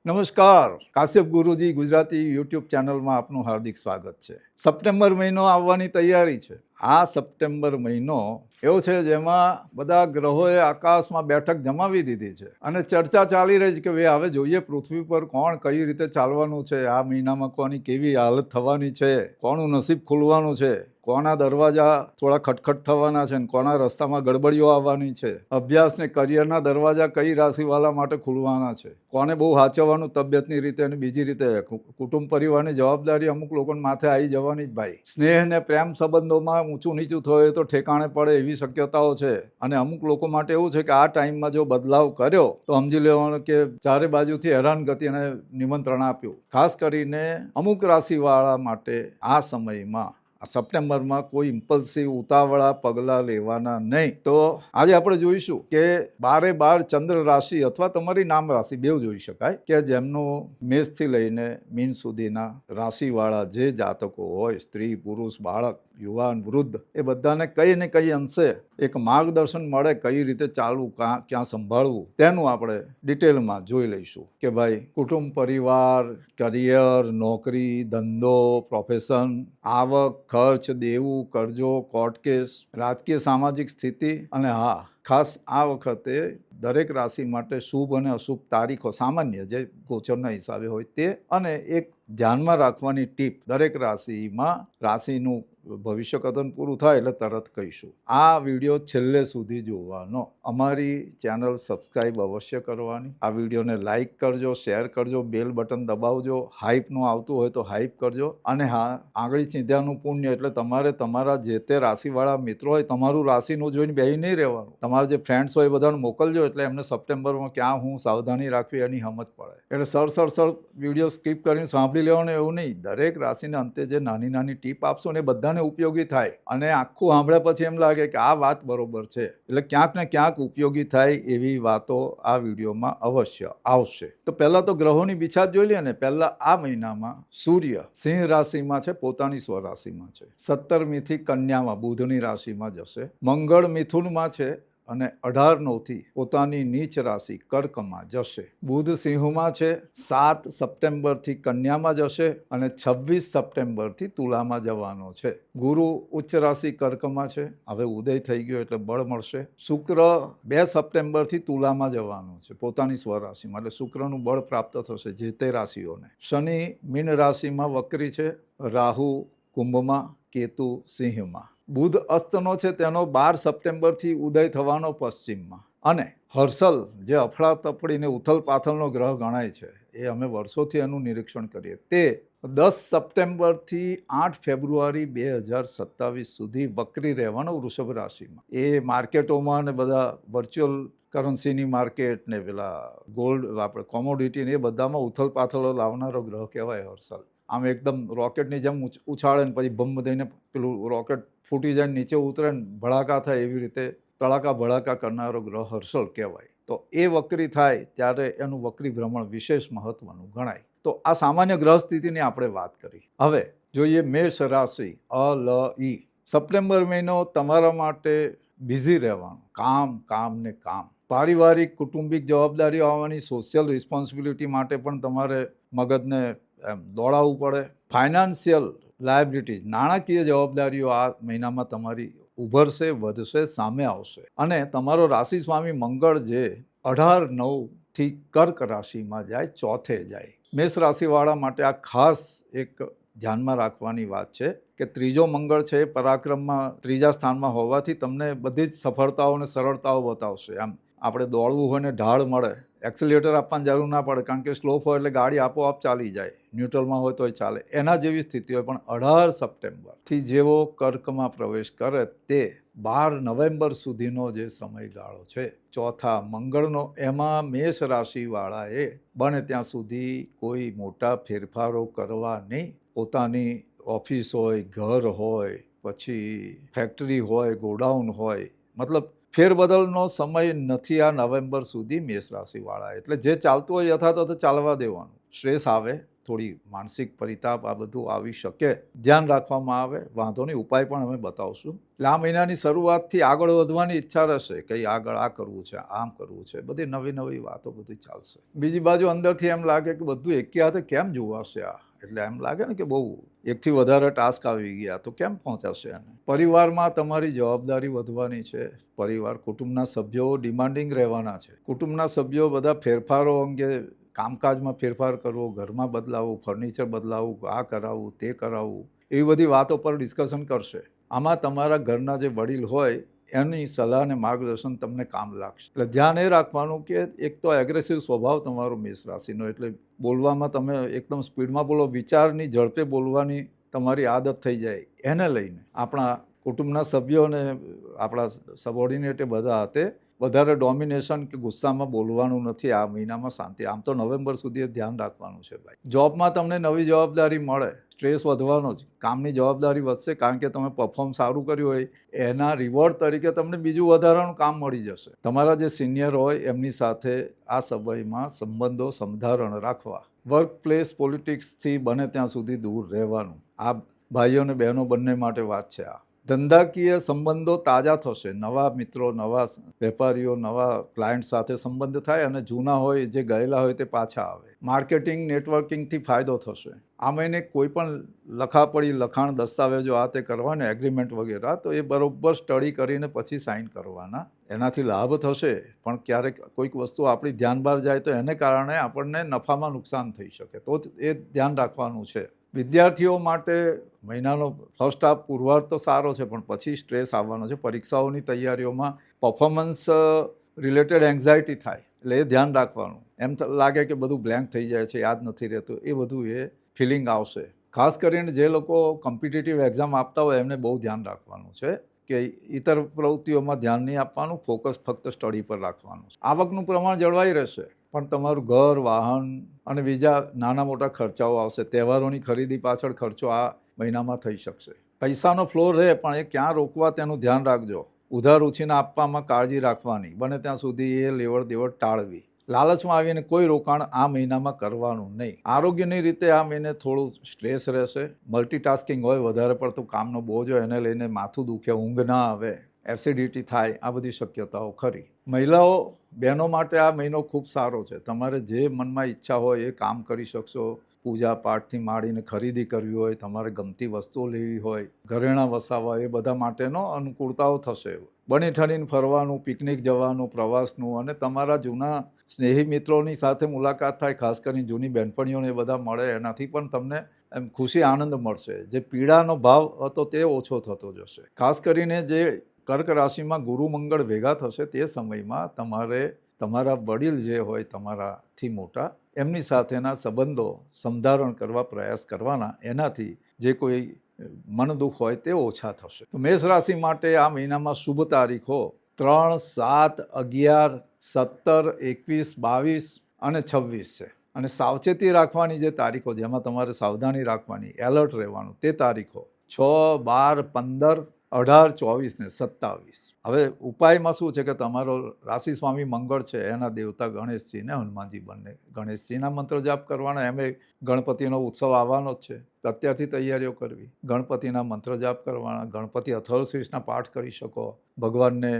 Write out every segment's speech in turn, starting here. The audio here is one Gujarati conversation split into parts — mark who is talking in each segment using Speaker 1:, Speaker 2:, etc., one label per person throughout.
Speaker 1: નમસ્કાર, કાશ્યપ ગુરુજી ગુજરાતી યુટ્યુબ ચેનલમાં આપનું હાર્દિક સ્વાગત છે. સપ્ટેમ્બર મહિનો આવવાની તૈયારી છે. આ સપ્ટેમ્બર મહિનો એવો છે જેમાં બધા ગ્રહોએ આકાશમાં બેઠક જમાવી દીધી છે અને ચર્ચા ચાલી રહી છે કે ભાઈ હવે જોઈએ પૃથ્વી પર કોણ કઈ રીતે ચાલવાનું છે, આ મહિનામાં કોની કેવી હાલત થવાની છે, કોનું નસીબ ખુલવાનું છે, કોના દરવાજા થોડા ખટખટ થવાના છે અને કોના રસ્તામાં ગડબડીઓ આવવાની છે, અભ્યાસ ને કરિયરના દરવાજા કઈ રાશિવાળા માટે ખુલવાના છે, કોને બહુ સાચવવાનું તબિયતની રીતે અને બીજી રીતે, કુટુંબ પરિવારની જવાબદારી અમુક લોકોને માથે આવી જવાની જ ભાઈ. સ્નેહ ને પ્રેમ સંબંધોમાં ઊંચું નીચું થયું તો ઠેકાણે પડે એવી શક્યતાઓ છે અને અમુક લોકો માટે એવું છે કે આ ટાઈમમાં જો બદલાવ કર્યો તો સમજી લેવાનું કે ચારે બાજુથી હેરાનગતિ અને નિમંત્રણ આપ્યું. ખાસ કરીને અમુક રાશિવાળા માટે આ સમયમાં સપ્ટેમ્બરમાં કોઈ ઇમ્પલ્સિવ ઉતાવળા પગલાં લેવાના નહીં. તો આજે આપણે જોઈશું કે 12 ચંદ્ર રાશિ અથવા તમારી નામ રાશિ બેવ જોઈ શકાય કે જેમનું મેષથી લઈને મીન સુધીના રાશિવાળા જે જાતકો હોય, સ્ત્રી પુરુષ બાળક યુવાન વૃદ્ધ, એ બધાને કઈ ને કઈ અંશે એક માર્ગદર્શન મળે કઈ રીતે ચાલવું, ક્યાં સંભાળવું, તેનું આપણે ડિટેલમાં જોઈ લઈશું કે ભાઈ કુટુંબ પરિવાર, કરિયર, નોકરી, ધંધો, પ્રોફેશન, આવક, ખર્ચ, દેવું, કરજો, કોર્ટ કેસ, રાજકીય સામાજિક સ્થિતિ અને હા ખાસ આ વખતે દરેક રાશિ માટે શુભ અને અશુભ તારીખો સામાન્ય જે ગોચરના હિસાબે હોય તે અને એક ધ્યાનમાં રાખવાની ટીપ દરેક રાશિમાં રાશિનું ભવિષ્ય કથન પૂરું થાય એટલે તરત કહીશું. આ વિડીયો છેલ્લે સુધી જોવાનો. અમારી ચેનલ સબસ્ક્રાઈબ અવશ્ય કરવાની. આ વિડીયોને લાઈક કરજો, શેર કરજો, બેલ બટન દબાવજો, હાઈપનું આવતું હોય તો હાઈપ કરજો અને હા આંગળી ચીંધ્યાનું પુણ્ય એટલે તમારે તમારા જે તે રાશિવાળા મિત્રો હોય તમારું રાશિનું જોઈને બેહી નહીં રહેવાનું. તમારા જે ફ્રેન્ડ્સ હોય એ બધાને મોકલજો એટલે એમને સપ્ટેમ્બરમાં ક્યાં હું સાવધાની રાખવી એની સમજ પડે. એટલે સર વિડીયો સ્કીપ કરીને સાંભળી લેવાનું એવું નહીં. દરેક રાશિને અંતે જે નાની નાની ટીપ આપશો ને એ બધાને ઉપયોગી થાય અને આખું સાંભળ્યા પછી એમ લાગે કે આ વાત બરોબર છે. એટલે ક્યાંક ને ક્યાંક ઉપયોગી થાય એવી વાતો આ વિડીયોમાં અવશ્ય આવશે. તો પહેલા તો ગ્રહોની વિછાત જોઈ લઈએ ને. પહેલા આ મહિનામાં સૂર્ય સિંહ રાશિમાં છે, પોતાની સ્વરાશિમાં છે. 17મીથી કન્યામાં બુધની રાશિમાં જશે. મંગળ મિથુનમાં છે અને 18/9થી પોતાની નીચ રાશિ કર્કમાં જશે. બુધ સિંહમાં છે, 7 સપ્ટેમ્બરથી કન્યામાં જશે અને 26 સપ્ટેમ્બરથી તુલામાં જવાનો છે. ગુરુ ઉચ્ચ રાશિ કર્કમાં છે, હવે ઉદય થઈ ગયો એટલે બળ મળશે. શુક્ર 2 સપ્ટેમ્બરથી તુલામાં જવાનો છે પોતાની સ્વરાશિમાં, એટલે શુક્રનું બળ પ્રાપ્ત થશે જે તે રાશિઓને. શનિ મીન રાશિમાં વક્રી છે, રાહુ કુંભમાં, કેતુ સિંહમાં. બુધ અસ્તનો છે તેનો 12 સપ્ટેમ્બરથી ઉદય થવાનો પશ્ચિમમાં. અને હર્ષલ જે અફડાતફડીને ઉથલ પાથલનો ગ્રહ ગણાય છે, એ અમે વર્ષોથી એનું નિરીક્ષણ કરીએ, તે 10 સપ્ટેમ્બરથી 8 ફેબ્રુઆરી 2027 સુધી વક્રી રહેવાનો વૃષભ રાશિમાં. એ માર્કેટોમાં ને બધા વર્ચ્યુઅલ કરન્સીની માર્કેટ ને પેલા ગોલ્ડ આપણે કોમોડિટી ને એ બધામાં ઉથલ પાથલો લાવનારો ગ્રહ કહેવાય હર્ષલ. આમ એકદમ રોકેટની જેમ ઉછાળે ને પછી બમ દઈને પેલું રોકેટ ફૂટી જાય નીચે ઉતરે ને ભડાકા થાય એવી રીતે તડાકા ભડાકા કરનારો ગ્રહ હર્ષલ કહેવાય. તો એ વક્રી થાય ત્યારે એનું વક્રી ભ્રમણ વિશેષ મહત્વનું ગણાય. તો આ સામાન્ય ગ્રહ સ્થિતિની આપણે વાત કરી. હવે જોઈએ મેષ રાશિ અ-લ-ઈ. સપ્ટેમ્બર મહિનો તમારા માટે બિઝી રહેવાનું. કામ ને કામ. પારિવારિક કુટુંબિક જવાબદારીઓ આવવાની, સોશિયલ રિસ્પોન્સિબિલિટી માટે પણ તમારે મગજને દોડાવવું પડે. ફાઇનાન્શિયલ લાયબિલિટી, નાણાકીય જવાબદારીઓ આ મહિનામાં તમારી ઉભરશે, વધશે, સામે આવશે. અને તમારો રાશિ સ્વામી મંગળ જે 18/9થી કર્ક રાશિમાં જાય, ચોથે જાય. મેષ રાશિવાળા માટે આ ખાસ એક ધ્યાનમાં રાખવાની વાત છે કે ત્રીજો મંગળ છે એ પરાક્રમમાં 3જા સ્થાનમાં હોવાથી તમને બધી જ સફળતાઓ અને સરળતાઓ બતાવશે. આમ આપણે દોડવું હોય ને ઢાળ મળે, એક્સિલેટર આપવાની જરૂર ના પડે કારણ કે સ્લો હોય એટલે ગાડી આપોઆપ ચાલી જાય, ન્યુટ્રલમાં હોય તોય ચાલે, એના જેવી સ્થિતિ હોય. પણ 18 સપ્ટેમ્બરથી જેવો કર્કમાં પ્રવેશ કરે તે 12 નવેમ્બર સુધીનો જે સમયગાળો છે ચોથા મંગળનો, એમાં મેષ રાશિવાળાએ બને ત્યાં સુધી કોઈ મોટા ફેરફારો કરવા નહીં. પોતાની ઓફિસ હોય, ઘર હોય, પછી ફેક્ટરી હોય, ગોડાઉન હોય, મતલબ ફેરબદલનો સમય નથી આ નવેમ્બર સુધી મેષ રાશિવાળા. એટલે જે ચાલતું હોય યથાતથ ચાલવા દેવાનું. સ્ટ્રેસ આવે થોડી માનસિક પરિતાપ આ બધું આવી શકે, ધ્યાન રાખવામાં આવે. વાંધો નહીં, ઉપાય પણ અમે બતાવશું. એટલે આ મહિનાની શરૂઆતથી આગળ વધવાની ઈચ્છા રહેશે કે આગળ આ કરવું છે, આમ કરવું છે, બધી નવી નવી વાતો બધી ચાલશે. બીજી બાજુ અંદરથી એમ લાગે કે બધું એકી હાથે કેમ જોવાશે આ, એટલે એમ લાગે ને કે બહુ એકથી વધારે ટાસ્ક આવી ગયા તો કેમ પહોંચાશે એને. પરિવારમાં તમારી જવાબદારી વધવાની છે. પરિવાર કુટુંબના સભ્યો ડિમાન્ડિંગ રહેવાના છે. કુટુંબના સભ્યો બધા ફેરફારો અંગે, કામકાજમાં ફેરફાર કરવો, ઘરમાં બદલાવવું, ફર્નિચર બદલાવવું, આ કરાવવું, તે કરાવવું, એવી બધી વાતો પર ડિસ્કશન કરશે. આમાં તમારા ઘરના જે વડીલ હોય એની સલાહ અને માર્ગદર્શન તમને કામ લાગશે. એટલે ધ્યાન એ રાખવાનું કે એક તો એગ્રેસિવ સ્વભાવ તમારો મેષ રાશિનો, એટલે બોલવામાં તમે એકદમ સ્પીડમાં બોલો, વિચારની ઝડપે બોલવાની તમારી આદત થઈ જાય. એને લઈને આપણા કુટુંબના સભ્યો અને આપણા સબઓર્ડિનેટ બધા હાથે વધારે ડોમિનેશન કે ગુસ્સામાં બોલવાનું નથી. આ મહિનામાં શાંતિ. આમ તો નવેમ્બર સુધી ધ્યાન રાખવાનું છે ભાઈ. જોબમાં તમને નવી જવાબદારી મળે, સ્ટ્રેસ વધવાનો જ, કામની જવાબદારી વધશે, કારણ કે તમે પરફોર્મ સારું કર્યું હોય એના રિવોર્ડ તરીકે તમને બીજું વધારાનું કામ મળી જશે. તમારા જે સિનિયર હોય એમની સાથે આ સમયમાં સંબંધો સંધારણ રાખવા. વર્ક પ્લેસ પોલિટિક્સથી બને ત્યાં સુધી દૂર રહેવાનું. આ ભાઈઓ અને બહેનો બંને માટે વાત છે. આ ધંધાકીય સંબંધો તાજા થશે. નવા મિત્રો, નવા વેપારીઓ, નવા ક્લાયન્ટ સાથે સંબંધ થાય અને જૂના હોય જે ગયેલા હોય તે પાછા આવે. માર્કેટિંગ નેટવર્કિંગથી ફાયદો થશે. આ મહિને કોઈ પણ લખાપડી, લખાણ, દસ્તાવેજો આ તે કરવાના, એગ્રીમેન્ટ વગેરે, તો એ બરોબર સ્ટડી કરીને પછી સાઇન કરવાના. એનાથી લાભ થશે, પણ ક્યારેક કોઈક વસ્તુ આપણી ધ્યાન બહાર જાય તો એને કારણે આપણને નફામાં નુકસાન થઈ શકે, તો એ ધ્યાન રાખવાનું છે. વિદ્યાર્થીઓ માટે મહિનાનો ફર્સ્ટ હાફ પુરવાર તો સારો છે, પણ પછી સ્ટ્રેસ આવવાનો છે. પરીક્ષાઓની તૈયારીઓમાં પરફોર્મન્સ રિલેટેડ એન્ઝાયટી થાય, એટલે એ ધ્યાન રાખવાનું. એમ લાગે કે બધું બ્લેન્ક થઈ જાય છે, યાદ નથી રહેતું, એ બધું એ ફિલિંગ આવશે. ખાસ કરીને જે લોકો કોમ્પિટિટિવ એક્ઝામ આપતા હોય એમને બહુ ધ્યાન રાખવાનું છે કે ઇતર પ્રવૃત્તિઓમાં ધ્યાન નહીં આપવાનું, ફોકસ ફક્ત સ્ટડી પર રાખવાનું છે. આવકનું પ્રમાણ જળવાઈ રહેશે, પણ તમારું ઘર, વાહન અને બીજા નાના મોટા ખર્ચાઓ આવશે. તહેવારોની ખરીદી પાછળ ખર્ચો આ મહિનામાં થઈ શકશે. પૈસાનો ફ્લો રહે, પણ એ ક્યાં રોકવા તેનું ધ્યાન રાખજો. ઉધાર ઉછીને આપવામાં કાળજી રાખવાની. બને ત્યાં સુધી એ લેવડ દેવડ ટાળવી. લાલચમાં આવીને કોઈ રોકાણ આ મહિનામાં કરવાનું નહીં. આરોગ્યની રીતે આ મહિને થોડું સ્ટ્રેસ રહેશે. મલ્ટીટાસ્કિંગ હોય, વધારે પડતું કામનો બોજ હોય, એને લઈને માથું દુખે, ઊંઘ ના આવે, એસિડિટી થાય, આ બધી શક્યતાઓ ખરી. મહિલાઓ, બહેનો માટે આ મહિનો ખૂબ સારો છે. તમારે જે મનમાં ઈચ્છા હોય એ કામ કરી શકશો. પૂજા પાઠથી માંડીને ખરીદી કરવી હોય, તમારે ગમતી વસ્તુઓ લેવી હોય, ઘરેણાં વસાવવા, એ બધા માટેનો અનુકૂળતાઓ થશે. બની ઠણીને ફરવાનું, પિકનિક જવાનું, પ્રવાસનું, અને તમારા જૂના સ્નેહી મિત્રોની સાથે મુલાકાત થાય, ખાસ કરીને જૂની બહેનપણીઓને એ બધા મળે, એનાથી પણ તમને એમ ખુશી, આનંદ મળશે. જે પીડાનો ભાવ હતો તે ઓછો થતો જશે. ખાસ કરીને જે કર્ક રાશિમાં ગુરુ મંગળ ભેગા થશે તે સમયમાં તમારે તમારા વડીલ જે હોય તમારાથી મોટા, એમની સાથેના સંબંધો સંધારણ કરવા પ્રયાસ કરવાના. એનાથી જે કોઈ મન દુઃખ હોય તે ઓછા થશે. તો મેષ રાશિ માટે આ મહિનામાં શુભ તારીખો 3, 7, 11, 17, 21, 22 અને 26 છે. અને સાવચેતી રાખવાની જે તારીખો, જેમાં તમારે સાવધાની રાખવાની, એલર્ટ રહેવાનું, તે તારીખો 6, 12, 15, 18, 24 ને 27. હવે ઉપાયમાં શું છે કે તમારો રાશિ સ્વામી મંગળ છે, એના દેવતા ગણેશજી ને હનુમાનજી બંને, ગણેશજીના મંત્ર જાપ કરવાના. એમ ગણપતિનો ઉત્સવ આવવાનો જ છે, અત્યારથી તૈયારીઓ કરવી. ગણપતિના મંત્ર જાપ કરવાના. ગણપતિ અથર્વશીર્ષના પાઠ કરી શકો. ભગવાનને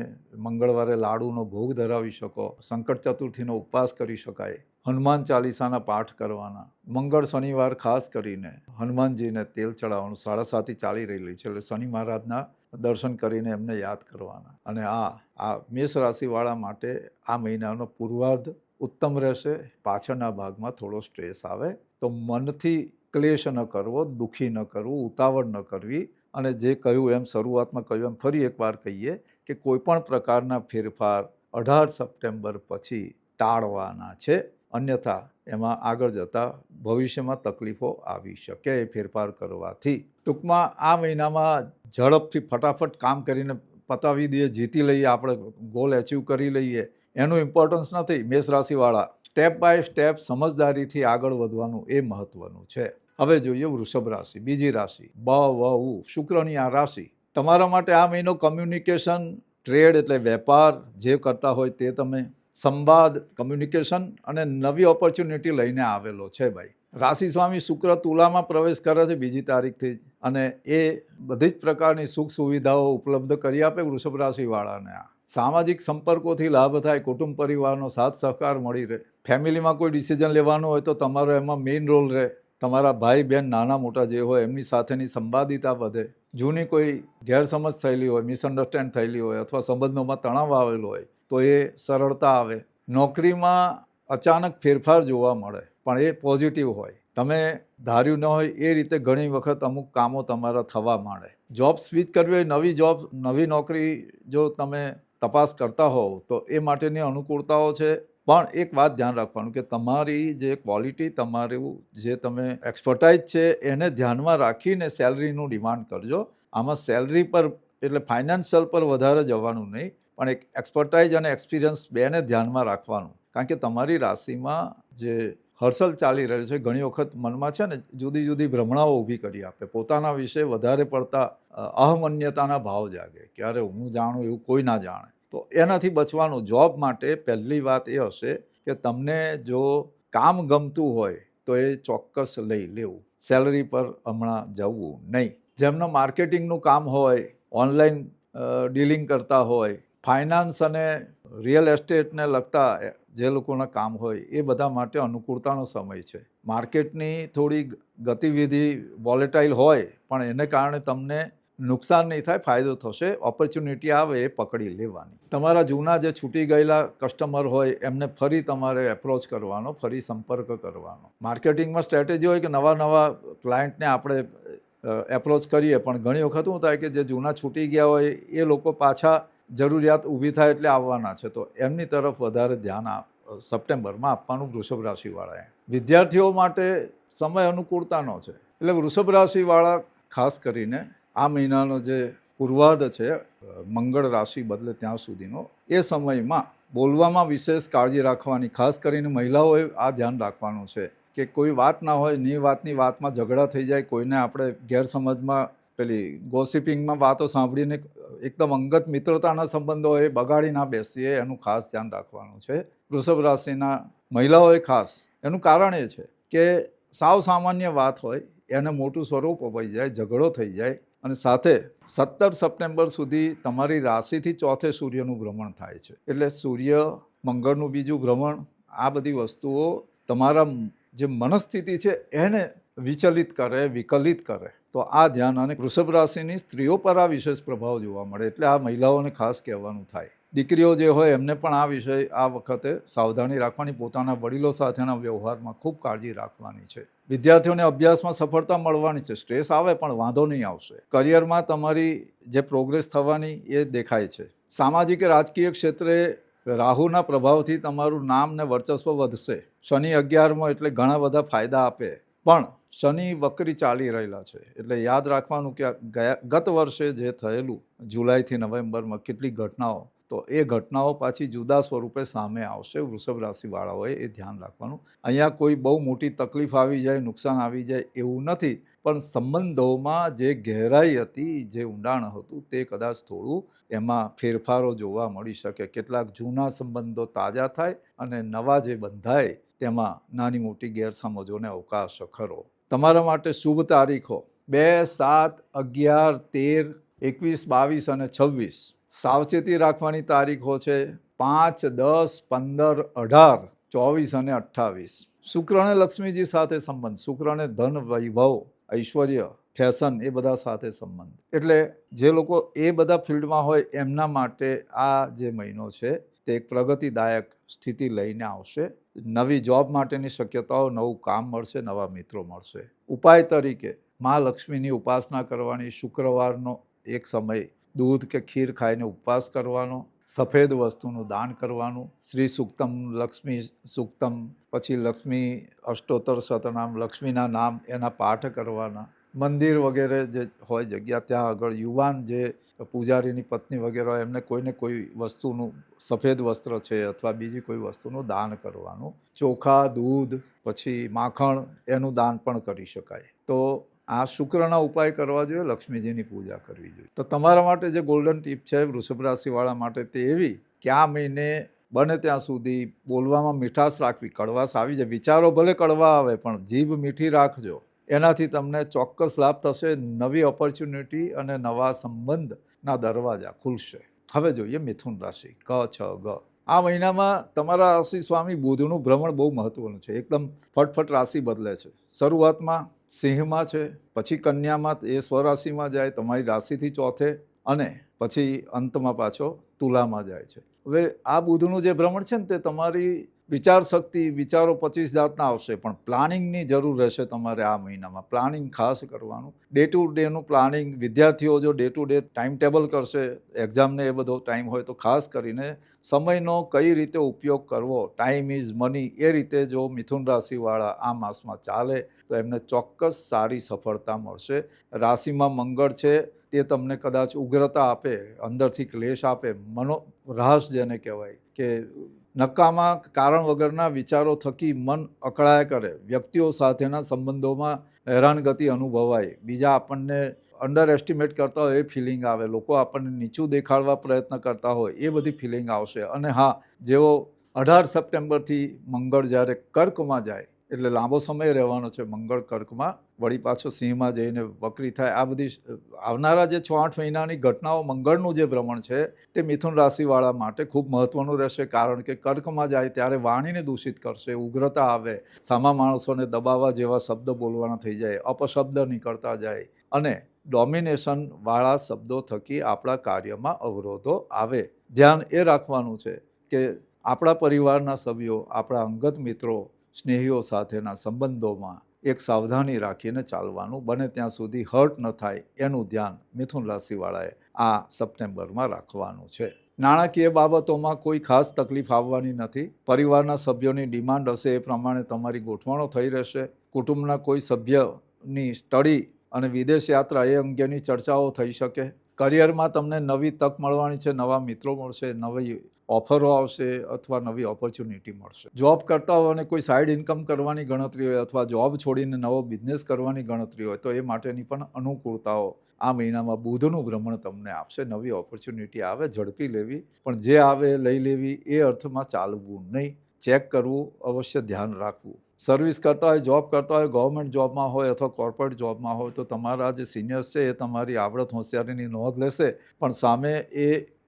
Speaker 1: મંગળવારે લાડુનો ભોગ ધરાવી શકો. સંકટ ચતુર્થીનો ઉપવાસ કરી શકાય. હનુમાન ચાલીસાના પાઠ કરવાના. મંગળ શનિવાર ખાસ કરીને હનુમાનજીને તેલ ચડાવવાનું. 7:30 ચાલી રહેલી છે, એટલે શનિ મહારાજના દર્શન કરીને એમને યાદ કરવાના. અને આ મેષ રાશિવાળા માટે આ મહિનાનો પૂર્વાર્ધ ઉત્તમ રહેશે. પાછળના ભાગમાં થોડો સ્ટ્રેસ આવે, તો મનથી ક્લેશ ન કરવો, દુઃખી ન કરવું, ઉતાવળ ન કરવી. અને જે કહ્યું એમ, શરૂઆતમાં કહ્યું એમ ફરી એકવાર કહીએ કે કોઈ પણ પ્રકારના ફેરફાર 18 સપ્ટેમ્બર પછી ટાળવાના છે. અન્યથા એમાં આગળ જતાં ભવિષ્યમાં તકલીફો આવી શકે એ ફેરફાર કરવાથી. ટૂંકમાં આ મહિનામાં ઝડપથી ફટાફટ કામ કરીને પતાવી દઈએ, જીતી લઈએ, આપણે ગોલ એચીવ કરી લઈએ, એનું ઇમ્પોર્ટન્સ નથી. મેષ રાશિવાળા સ્ટેપ બાય સ્ટેપ સમજદારીથી આગળ વધવાનું એ મહત્વનું છે. હવે જોઈએ વૃષભ રાશિ, બીજી રાશિ, બહુ શુક્રની આ રાશિ. તમારા માટે આ મહિનો કમ્યુનિકેશન, ટ્રેડ એટલે વેપાર જે કરતા હોય તે તમે સંવાદ, કમ્યુનિકેશન અને નવી ઓપોર્ચ્યુનિટી લઈને આવેલો છે ભાઈ. રાશિ સ્વામી શુક્ર તુલામાં પ્રવેશ કરે છે 2જી તારીખથી જ, અને એ બધી જ પ્રકારની સુખ સુવિધાઓ ઉપલબ્ધ કરી આપે વૃષભ રાશિવાળાને. આ સામાજિક સંપર્કોથી લાભ થાય, કુટુંબ પરિવારનો સાથ સહકાર મળી રહે. ફેમિલીમાં કોઈ ડિસિઝન લેવાનું હોય તો તમારો એમાં મેઇન રોલ રહે. તમારા ભાઈ બહેન નાના મોટા જે હોય એમની સાથેની સંવાદિતા વધે. જૂની કોઈ ગેરસમજ થયેલી હોય, મિસઅન્ડરસ્ટેન્ડ થયેલી હોય અથવા સંબંધોમાં તણાવ આવેલો હોય તો એ સરળતા આવે. નોકરીમાં અચાનક ફેરફાર જોવા મળે પણ એ પોઝિટિવ હોય. તમે ધાર્યું ન હોય એ રીતે ઘણી વખત અમુક કામો તમારા થવા માંડે. જોબ સ્વિચ કરવી હોય, નવી જોબ, નવી નોકરી જો તમે તપાસ કરતા હોવ તો એ માટેની અનુકૂળતાઓ છે. પણ એક વાત ધ્યાન રાખવાનું કે તમારી જે ક્વોલિટી, તમારું જે તમે એક્સપર્ટાઇઝ છે એને ધ્યાનમાં રાખીને સેલરીનું ડિમાન્ડ કરજો. આમાં સેલરી પર એટલે ફાઇનાન્શિયલ પર વધારે જવાનું નહીં, પણ એક એક્સપર્ટાઇઝ અને એક્સપિરિયન્સ બેને ધ્યાનમાં રાખવાનું. કારણ કે તમારી રાશિમાં જે હર્ષલ ચાલી રહ્યું છે, ઘણી વખત મનમાં છે ને જુદી જુદી ભ્રમણાઓ ઊભી કરી આપે. પોતાના વિશે વધારે પડતા અહમન્યતાના ભાવ જાગે કે અરે હું જાણું એવું કોઈ ના જાણે. તો એનાથી બચવાનું. જોબ માટે પહેલી વાત એ હશે કે તમને જો કામ ગમતું હોય તો એ ચોક્કસ લઈ લેવું. સેલરી પર હમણાં જવું નહીં. જેમનું માર્કેટિંગનું કામ હોય, ઓનલાઈન ડીલિંગ કરતા હોય, ફાઇનાન્સ અને રિયલ એસ્ટેટને લગતા જે લોકોના કામ હોય એ બધા માટે અનુકૂળતાનો સમય છે. માર્કેટની થોડી ગતિવિધિ વોલેટાઇલ હોય પણ એને કારણે તમને નુકસાન નહીં થાય, ફાયદો થશે. ઓપોર્ચ્યુનિટી આવે એ પકડી લેવાની. તમારા જૂના જે છૂટી ગયેલા કસ્ટમર હોય એમને ફરી તમારે એપ્રોચ કરવાનો, ફરી સંપર્ક કરવાનો. માર્કેટિંગમાં સ્ટ્રેટેજી હોય કે નવા ક્લાયન્ટને આપણે એપ્રોચ કરીએ પણ ઘણી વખત શું થાય કે જે જૂના છૂટી ગયા હોય એ લોકો પાછા જરૂરિયાત ઊભી થાય એટલે આવવાના છે. તો એમની તરફ વધારે ધ્યાન સપ્ટેમ્બરમાં આપવાનું વૃષભ રાશિવાળાએ. વિદ્યાર્થીઓ માટે સમય અનુકૂળતાનો છે. એટલે વૃષભ રાશિવાળા ખાસ કરીને આ મહિનાનો જે પૂર્વાર્ધ છે, મંગળ રાશિ બદલે ત્યાં સુધીનો, એ સમયમાં બોલવામાં વિશેષ કાળજી રાખવાની. ખાસ કરીને મહિલાઓએ આ ધ્યાન રાખવાનું છે કે કોઈ વાત ના હોય, ની વાતની વાતમાં ઝઘડા થઈ જાય, કોઈને આપણે ગેરસમજમાં પેલી ગોસિપિંગમાં વાતો સાંભળીને એકદમ અંગત મિત્રતાના સંબંધો એ બગાડી ના બેસીએ, એનું ખાસ ધ્યાન રાખવાનું છે વૃષભ રાશિના મહિલાઓએ ખાસ. એનું કારણ એ છે કે સાવ સામાન્ય વાત હોય એને મોટું સ્વરૂપ અપાઈ જાય, ઝઘડો થઈ જાય. અને સાથે 17 સપ્ટેમ્બર સુધી તમારી રાશિથી ચોથે સૂર્યનું ભ્રમણ થાય છે. એટલે સૂર્ય મંગળનું બીજું ભ્રમણ, આ બધી વસ્તુઓ તમારા જે મનસ્થિતિ છે એને વિચલિત કરે, વિકલિત કરે. તો આ ધ્યાન. અને વૃષભ રાશિની સ્ત્રીઓ પર આ વિશેષ પ્રભાવ જોવા મળે એટલે આ મહિલાઓને ખાસ કહેવાનું થાય. દીકરીઓ જે હોય એમને પણ આ વિષય આ વખતે સાવધાની રાખવાની. પોતાના વડીલો સાથેના વ્યવહારમાં ખૂબ કાળજી રાખવાની છે. વિદ્યાર્થીઓને અભ્યાસમાં સફળતા મળવાની છે. સ્ટ્રેસ આવે પણ વાંધો નહીં આવશે. કરિયરમાં તમારી જે પ્રોગ્રેસ થવાની એ દેખાય છે. સામાજિક કે રાજકીય ક્ષેત્રે રાહુના પ્રભાવથી તમારું નામ ને વર્ચસ્વ વધશે. શનિ 11મો એટલે ઘણા બધા ફાયદા આપે, પણ શનિ વક્રી ચાલી રહેલા છે એટલે યાદ રાખવાનું કે ગત વર્ષે જે થયેલું જુલાઈથી નવેમ્બરમાં કેટલીક ઘટનાઓ, તો એ ઘટનાઓ પાછી જુદા સ્વરૂપે સામે આવશે. વૃષભ રાશિવાળાઓએ એ ધ્યાન રાખવાનું. અહીંયા કોઈ બહુ મોટી તકલીફ આવી જાય, નુકસાન આવી જાય એવું નથી, પણ સંબંધોમાં જે ગહેરાઈ હતી, જે ઊંડાણ હતું, તે કદાચ થોડું એમાં ફેરફારો જોવા મળી શકે. કેટલાક જૂના સંબંધો તાજા થાય અને નવા જે બંધાય તેમાં નાની મોટી ગેરસમજોને અવકાશ ખરો. તમારા માટે શુભ તારીખો 2, 7, 11, 13, 21, 22 અને 26. સાવચેતી રાખવાની તારીખો છે 5, 10, 15, 18, 24 અને 28. શુક્ર અને લક્ષ્મીજી સાથે સંબંધ. શુક્રને ધન, વૈભવ, ઐશ્વર્ય, ફેશન એ બધા સાથે સંબંધ. એટલે જે લોકો એ બધા ફિલ્ડમાં હોય એમના માટે આ જે મહિનો છે તે એક પ્રગતિદાયક સ્થિતિ લઈને આવશે. નવી જોબ માટેની શક્યતાઓ, નવું કામ મળશે, નવા મિત્રો મળશે. ઉપાય તરીકે મા લક્ષ્મીની ઉપાસના કરવાની. શુક્રવારનો એક સમય દૂધ કે ખીર ખાઈને ઉપવાસ કરવાનો. સફેદ વસ્તુનું દાન કરવાનું. શ્રી સુક્તમ, લક્ષ્મી સુક્તમ, પછી લક્ષ્મી અષ્ટોત્તર શતનામ, લક્ષ્મીના નામ એના પાઠ કરવાના. મંદિર વગેરે જે હોય જગ્યા ત્યાં આગળ યુવાન જે પૂજારીની પત્ની વગેરે હોય એમને કોઈને કોઈ વસ્તુનું, સફેદ વસ્ત્ર છે અથવા બીજી કોઈ વસ્તુનું દાન કરવાનું. ચોખા, દૂધ, પછી માખણ એનું દાન પણ કરી શકાય. તો આ શુક્રના ઉપાય કરવા જોઈએ, લક્ષ્મીજીની પૂજા કરવી જોઈએ. તો તમારા માટે જે ગોલ્ડન ટીપ છે વૃષભ રાશિવાળા માટે તે એવી કે આ મહિને બને ત્યાં સુધી બોલવામાં મીઠાશ રાખવી. કડવાશ આવી જાય, વિચારો ભલે કડવા આવે પણ જીભ મીઠી રાખજો. એનાથી તમને ચોક્કસ લાભ થશે. નવી ઓપોર્ચ્યુનિટી અને નવા સંબંધના દરવાજા ખુલશે. હવે જોઈએ મિથુન રાશિ ક છ ગ. આ મહિનામાં તમારા રાશિ સ્વામી બુધનું ભ્રમણ બહુ મહત્વનું છે. એકદમ ફટફટ રાશિ બદલે છે. શરૂઆતમાં સિંહમાં છે, પછી કન્યામાં, એ સ્વરાશિમાં જાય તમારી રાશિથી ચોથે, અને પછી અંતમાં પાછો તુલામાં જાય છે. હવે આ બુધનું જે ભ્રમણ છે ને તે તમારી વિચાર શક્તિ, વિચારો 25 જાતના આવશે, પણ પ્લાનિંગની જરૂર રહેશે તમારે આ મહિનામાં. પ્લાનિંગ ખાસ કરવાનું, ડે ટુ ડેનું પ્લાનિંગ. વિદ્યાર્થીઓ જો day to day time table કરશે, એક્ઝામને એ બધો ટાઈમ હોય તો ખાસ કરીને સમયનો કઈ રીતે ઉપયોગ કરવો, ટાઈમ ઇઝ મની, એ રીતે જો મિથુન રાશિવાળા આ માસમાં ચાલે તો એમને ચોક્કસ સારી સફળતા મળશે. રાશિમાં મંગળ છે, તે તમને કદાચ ઉગ્રતા આપે, અંદરથી ક્લેશ આપે, મનોરહાસ જેને કહેવાય, કે નકામા કારણ વગરના વિચારો થકી મન અકળાય કરે. વ્યક્તિઓ સાથેના સંબંધોમાં હેરાનગતિ અનુભવાય. બીજા આપણને અંડર એસ્ટિમેટ કરતા હોય એ ફિલિંગ આવે. લોકો આપણને નીચું દેખાડવા પ્રયત્ન કરતા હોય એ બધી ફિલિંગ આવશે. અને હા, જેઓ 18 સપ્ટેમ્બરથી મંગળ જ્યારે કર્કમાં જાય, એટલે લાંબો સમય રહેવાનો છે મંગળ કર્કમાં, વળી પાછો સિંહમાં જઈને વક્રી થાય. આ બધી આવનારા જે 6-8 મહિનાની ઘટનાઓ, મંગળનું જે ભ્રમણ છે તે મિથુન રાશિવાળા માટે ખૂબ મહત્વનું રહેશે. કારણ કે કર્કમાં જાય ત્યારે વાણીને દૂષિત કરશે, ઉગ્રતા આવે, સામા માણસોને દબાવવા જેવા શબ્દ બોલવાના થઈ જાય, અપશબ્દ નીકળતા જાય, અને ડોમિનેશનવાળા શબ્દો થકી આપણા કાર્યમાં અવરોધો આવે. ધ્યાન એ રાખવાનું છે કે આપણા પરિવારના સભ્યો, આપણા અંગત મિત્રો, સ્નેહીઓ સાથેના સંબંધોમાં એક સાવધાની રાખીને ચાલવાનું. બને ત્યાં સુધી હર્ટ ન થાય એનું ધ્યાન મિથુન રાશિવાળાએ આ સપ્ટેમ્બરમાં રાખવાનું છે. નાણાકીય બાબતોમાં કોઈ ખાસ તકલીફ આવવાની નથી. પરિવારના સભ્યોની ડિમાન્ડ હશે એ પ્રમાણે તમારી ગોઠવણો થઈ રહેશે. કુટુંબના કોઈ સભ્યની સ્ટડી અને વિદેશ યાત્રા એ અંગેની ચર્ચાઓ થઈ શકે. કરિયરમાં તમને નવી તક મળવાની છે, નવા મિત્રો મળશે, નવી ઓફરો આવશે, અથવા નવી ઓપોર્ચ્યુનિટી મળશે. જોબ કરતા હોય અને કોઈ સાઇડ ઇન્કમ કરવાની ગણતરી હોય, અથવા જોબ છોડીને નવો બિઝનેસ કરવાની ગણતરી હોય, તો એ માટેની પણ અનુકૂળતાઓ આ મહિનામાં બુધનું ભ્રમણ તમને આપશે. નવી ઓપોર્ચ્યુનિટી આવે, ઝડપી લેવી, પણ જે આવે લઈ લેવી એ અર્થમાં ચાલવું નહીં. ચેક કરવું, અવશ્ય ધ્યાન રાખવું. સર્વિસ કરતા હોય, જોબ કરતા હોય, ગવર્મેન્ટ જોબમાં હોય અથવા કોર્પોરેટ જોબમાં હોય, તો તમારા જે સિનિયર્સ છે એ તમારી આવડત હોશિયારીની નોંધ લેશે, પણ સામે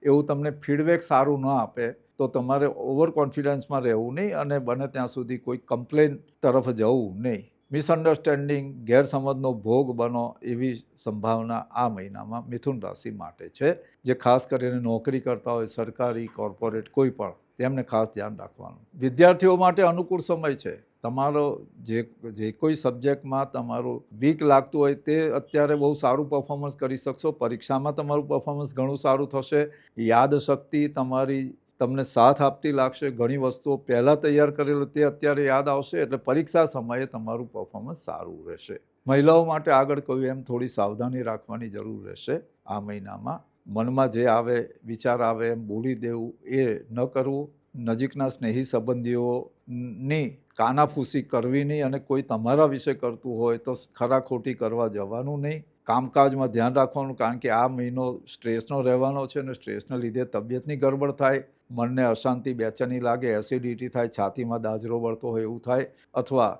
Speaker 1: એવું તમને ફીડબેક સારું ન આપે તો તમારે ઓવર કોન્ફિડન્સમાં રહેવું નહીં, અને બને ત્યાં સુધી કોઈ કમ્પ્લેન તરફ જવું નહીં. મિસઅન્ડરસ્ટેન્ડિંગ, ગેરસમજનો ભોગ બનો એવી સંભાવના આ મહિનામાં મિથુન રાશિ માટે છે. જે ખાસ કરીને નોકરી કરતા હોય, સરકારી, કોર્પોરેટ, કોઈ પણ, તેમને ખાસ ધ્યાન રાખવાનું. વિદ્યાર્થીઓ માટે અનુકૂળ સમય છે. તમારો જે કોઈ સબ્જેક્ટમાં તમારું વીક લાગતું હોય તે અત્યારે બહુ સારું પરફોર્મન્સ કરી શકશો. પરીક્ષામાં તમારું પરફોર્મન્સ ઘણું સારું થશે. યાદશક્તિ તમારી તમને સાથ આપતી લાગશે. ઘણી વસ્તુઓ પહેલાં તૈયાર કરેલું તે અત્યારે યાદ આવશે, એટલે પરીક્ષા સમયે તમારું પરફોર્મન્સ સારું રહેશે. મહિલાઓ માટે આગળ કહ્યું એમ થોડી સાવધાની રાખવાની જરૂર રહેશે આ મહિનામાં. મનમાં જે આવે, વિચાર આવે એમ બોલી દેવું એ ન કરવું. નજીકના સ્નેહી સંબંધીઓની કાનાફૂસી કરવી નહીં, અને કોઈ તમારા વિશે કરતું હોય તો ખરા ખોટી કરવા જવાનું નહીં. કામકાજમાં ધ્યાન રાખવાનું, કારણ કે આ મહિનો સ્ટ્રેસનો રહેવાનો છે, અને સ્ટ્રેસના લીધે તબિયતની ગડબડ થાય, મનને અશાંતિ, બેચેની લાગે, એસિડિટી થાય, છાતીમાં દાજરો બળતો હોય એવું થાય, અથવા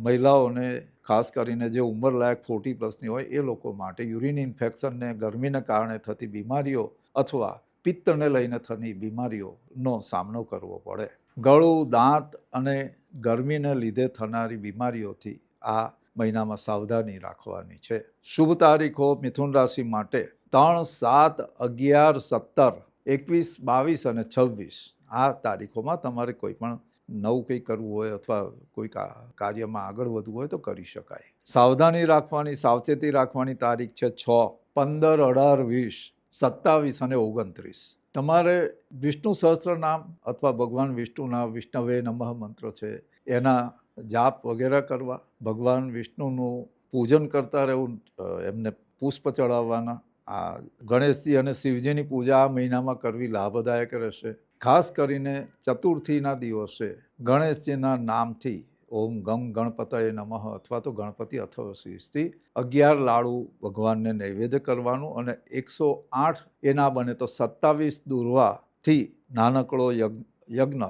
Speaker 1: મહિલાઓને ખાસ કરીને જે ઉંમરલાયક 40+ હોય એ લોકો માટે યુરિન ઇન્ફેક્શન ને ગરમીને કારણે થતી બીમારીઓ અથવા પિત્તને લઈને થતી બીમારીઓનો સામનો કરવો પડે. ગળું, દાંત અને ગરમીને લીધે થનારી બીમારીઓથી આ મહિનામાં સાવધાની રાખવાની છે. શુભ તારીખો મિથુન રાશિ માટે 3, 7, 11, 17, 21, 22 અને 26 આ તારીખોમાં તમારે કોઈ પણ નવું કંઈ કરવું હોય અથવા કોઈ કાર્યમાં આગળ વધવું હોય તો કરી શકાય. સાવધાની રાખવાની, સાવચેતી રાખવાની તારીખ છે 6, 15, 18, 20, 27 અને 29. તમારે વિષ્ણુ સહસ્ત્રનામ અથવા ભગવાન વિષ્ણુના વિષ્ણવે નમઃ મંત્ર છે એના જાપ વગેરે કરવા. ભગવાન વિષ્ણુનું પૂજન કરતા રહેવું, એમને પુષ્પ ચડાવવાના. આ ગણેશજી અને શિવજીની પૂજા આ મહિનામાં કરવી લાભદાયક રહેશે. ખાસ કરીને ચતુર્થીના દિવસે ગણેશજીના નામથી ઓમ ગમ ગણપતયે નમઃ અથવા તો ગણપતિ અથવા શ્રીસ્તી 11 લાડુ ભગવાનને નૈવેદ્ય કરવાનું, અને 108 એ ના બને તો 27 દુર્વાથી નાનકડો યજ્ઞ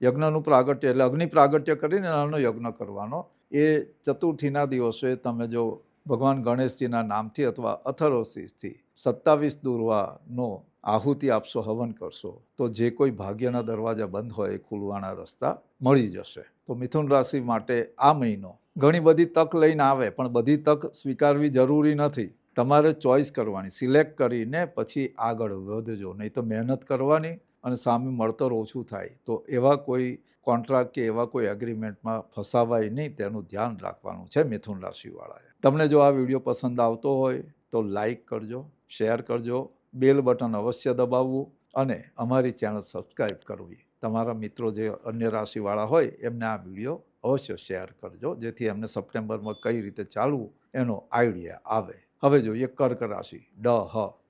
Speaker 1: યજ્ઞનું પ્રાગટ્ય એટલે અગ્નિ પ્રાગટ્ય કરીને નાનો યજ્ઞ કરવાનો. એ ચતુર્થીના દિવસે તમે જો ભગવાન ગણેશજીના નામથી અથવા અથર્વશીથી 27 દુર્વાનો આહુતિ આપશો, હવન કરશો, તો જે કોઈ ભાગ્યના દરવાજા બંધ હોય એ ખુલવાના રસ્તા મળી જશે. તો મિથુન રાશિ માટે આ મહિનો ઘણી બધી તક લઈને આવે, પણ બધી તક સ્વીકારવી જરૂરી નથી. તમારે ચોઈસ કરવાની, સિલેક્ટ કરીને પછી આગળ વધજો. નહીં તો મહેનત કરવાની અને સામે મળતર ઓછું થાય. તો એવા કોઈ કોન્ટ્રાક્ટ કે એવા કોઈ એગ્રીમેન્ટમાં ફસાવાય નહીં, તેનું ધ્યાન રાખવાનું છે મિથુન રાશિવાળાએ. તમને જો આ વિડીયો પસંદ આવતો હોય તો લાઈક કરજો, શેર કરજો, બેલ બટન અવશ્ય દબાવવું અને અમારી ચેનલ સબસ્ક્રાઈબ કરવી. તમારા મિત્રો જે અન્ય રાશિવાળા હોય એમને આ વિડીયો અવશ્ય શેર કરજો, જેથી એમને સપ્ટેમ્બરમાં કઈ રીતે ચાલવું એનો આઈડિયા આવે. હવે જોઈએ કર્ક રાશિ.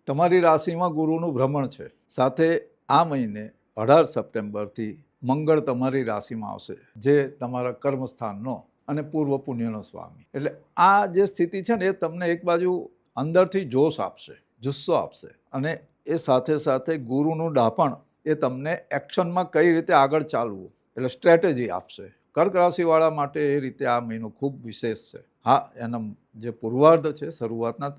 Speaker 1: તમારી રાશિમાં ગુરુનું ભ્રમણ છે. સાથે આ મહિને 18 સપ્ટેમ્બરથી મંગળ તમારી રાશિમાં આવશે, જે તમારા કર્મસ્થાનનો અને પૂર્વ પુણ્યનો સ્વામી. એટલે આ જે સ્થિતિ છે ને એ તમને એક બાજુ અંદરથી જોશ આપશે, જુસ્સો આપશે, અને એ સાથે સાથે ગુરુનું ડાપણ એ તમને એક્શનમાં કઈ રીતે આગળ ચાલવું એટલે સ્ટ્રેટેજી આપશે. કર્ક રાશિવાળા માટે એ રીતે આ મહિનો ખૂબ વિશેષ છે. હા, એના જે પૂર્વાર્ધ છે, શરૂઆતના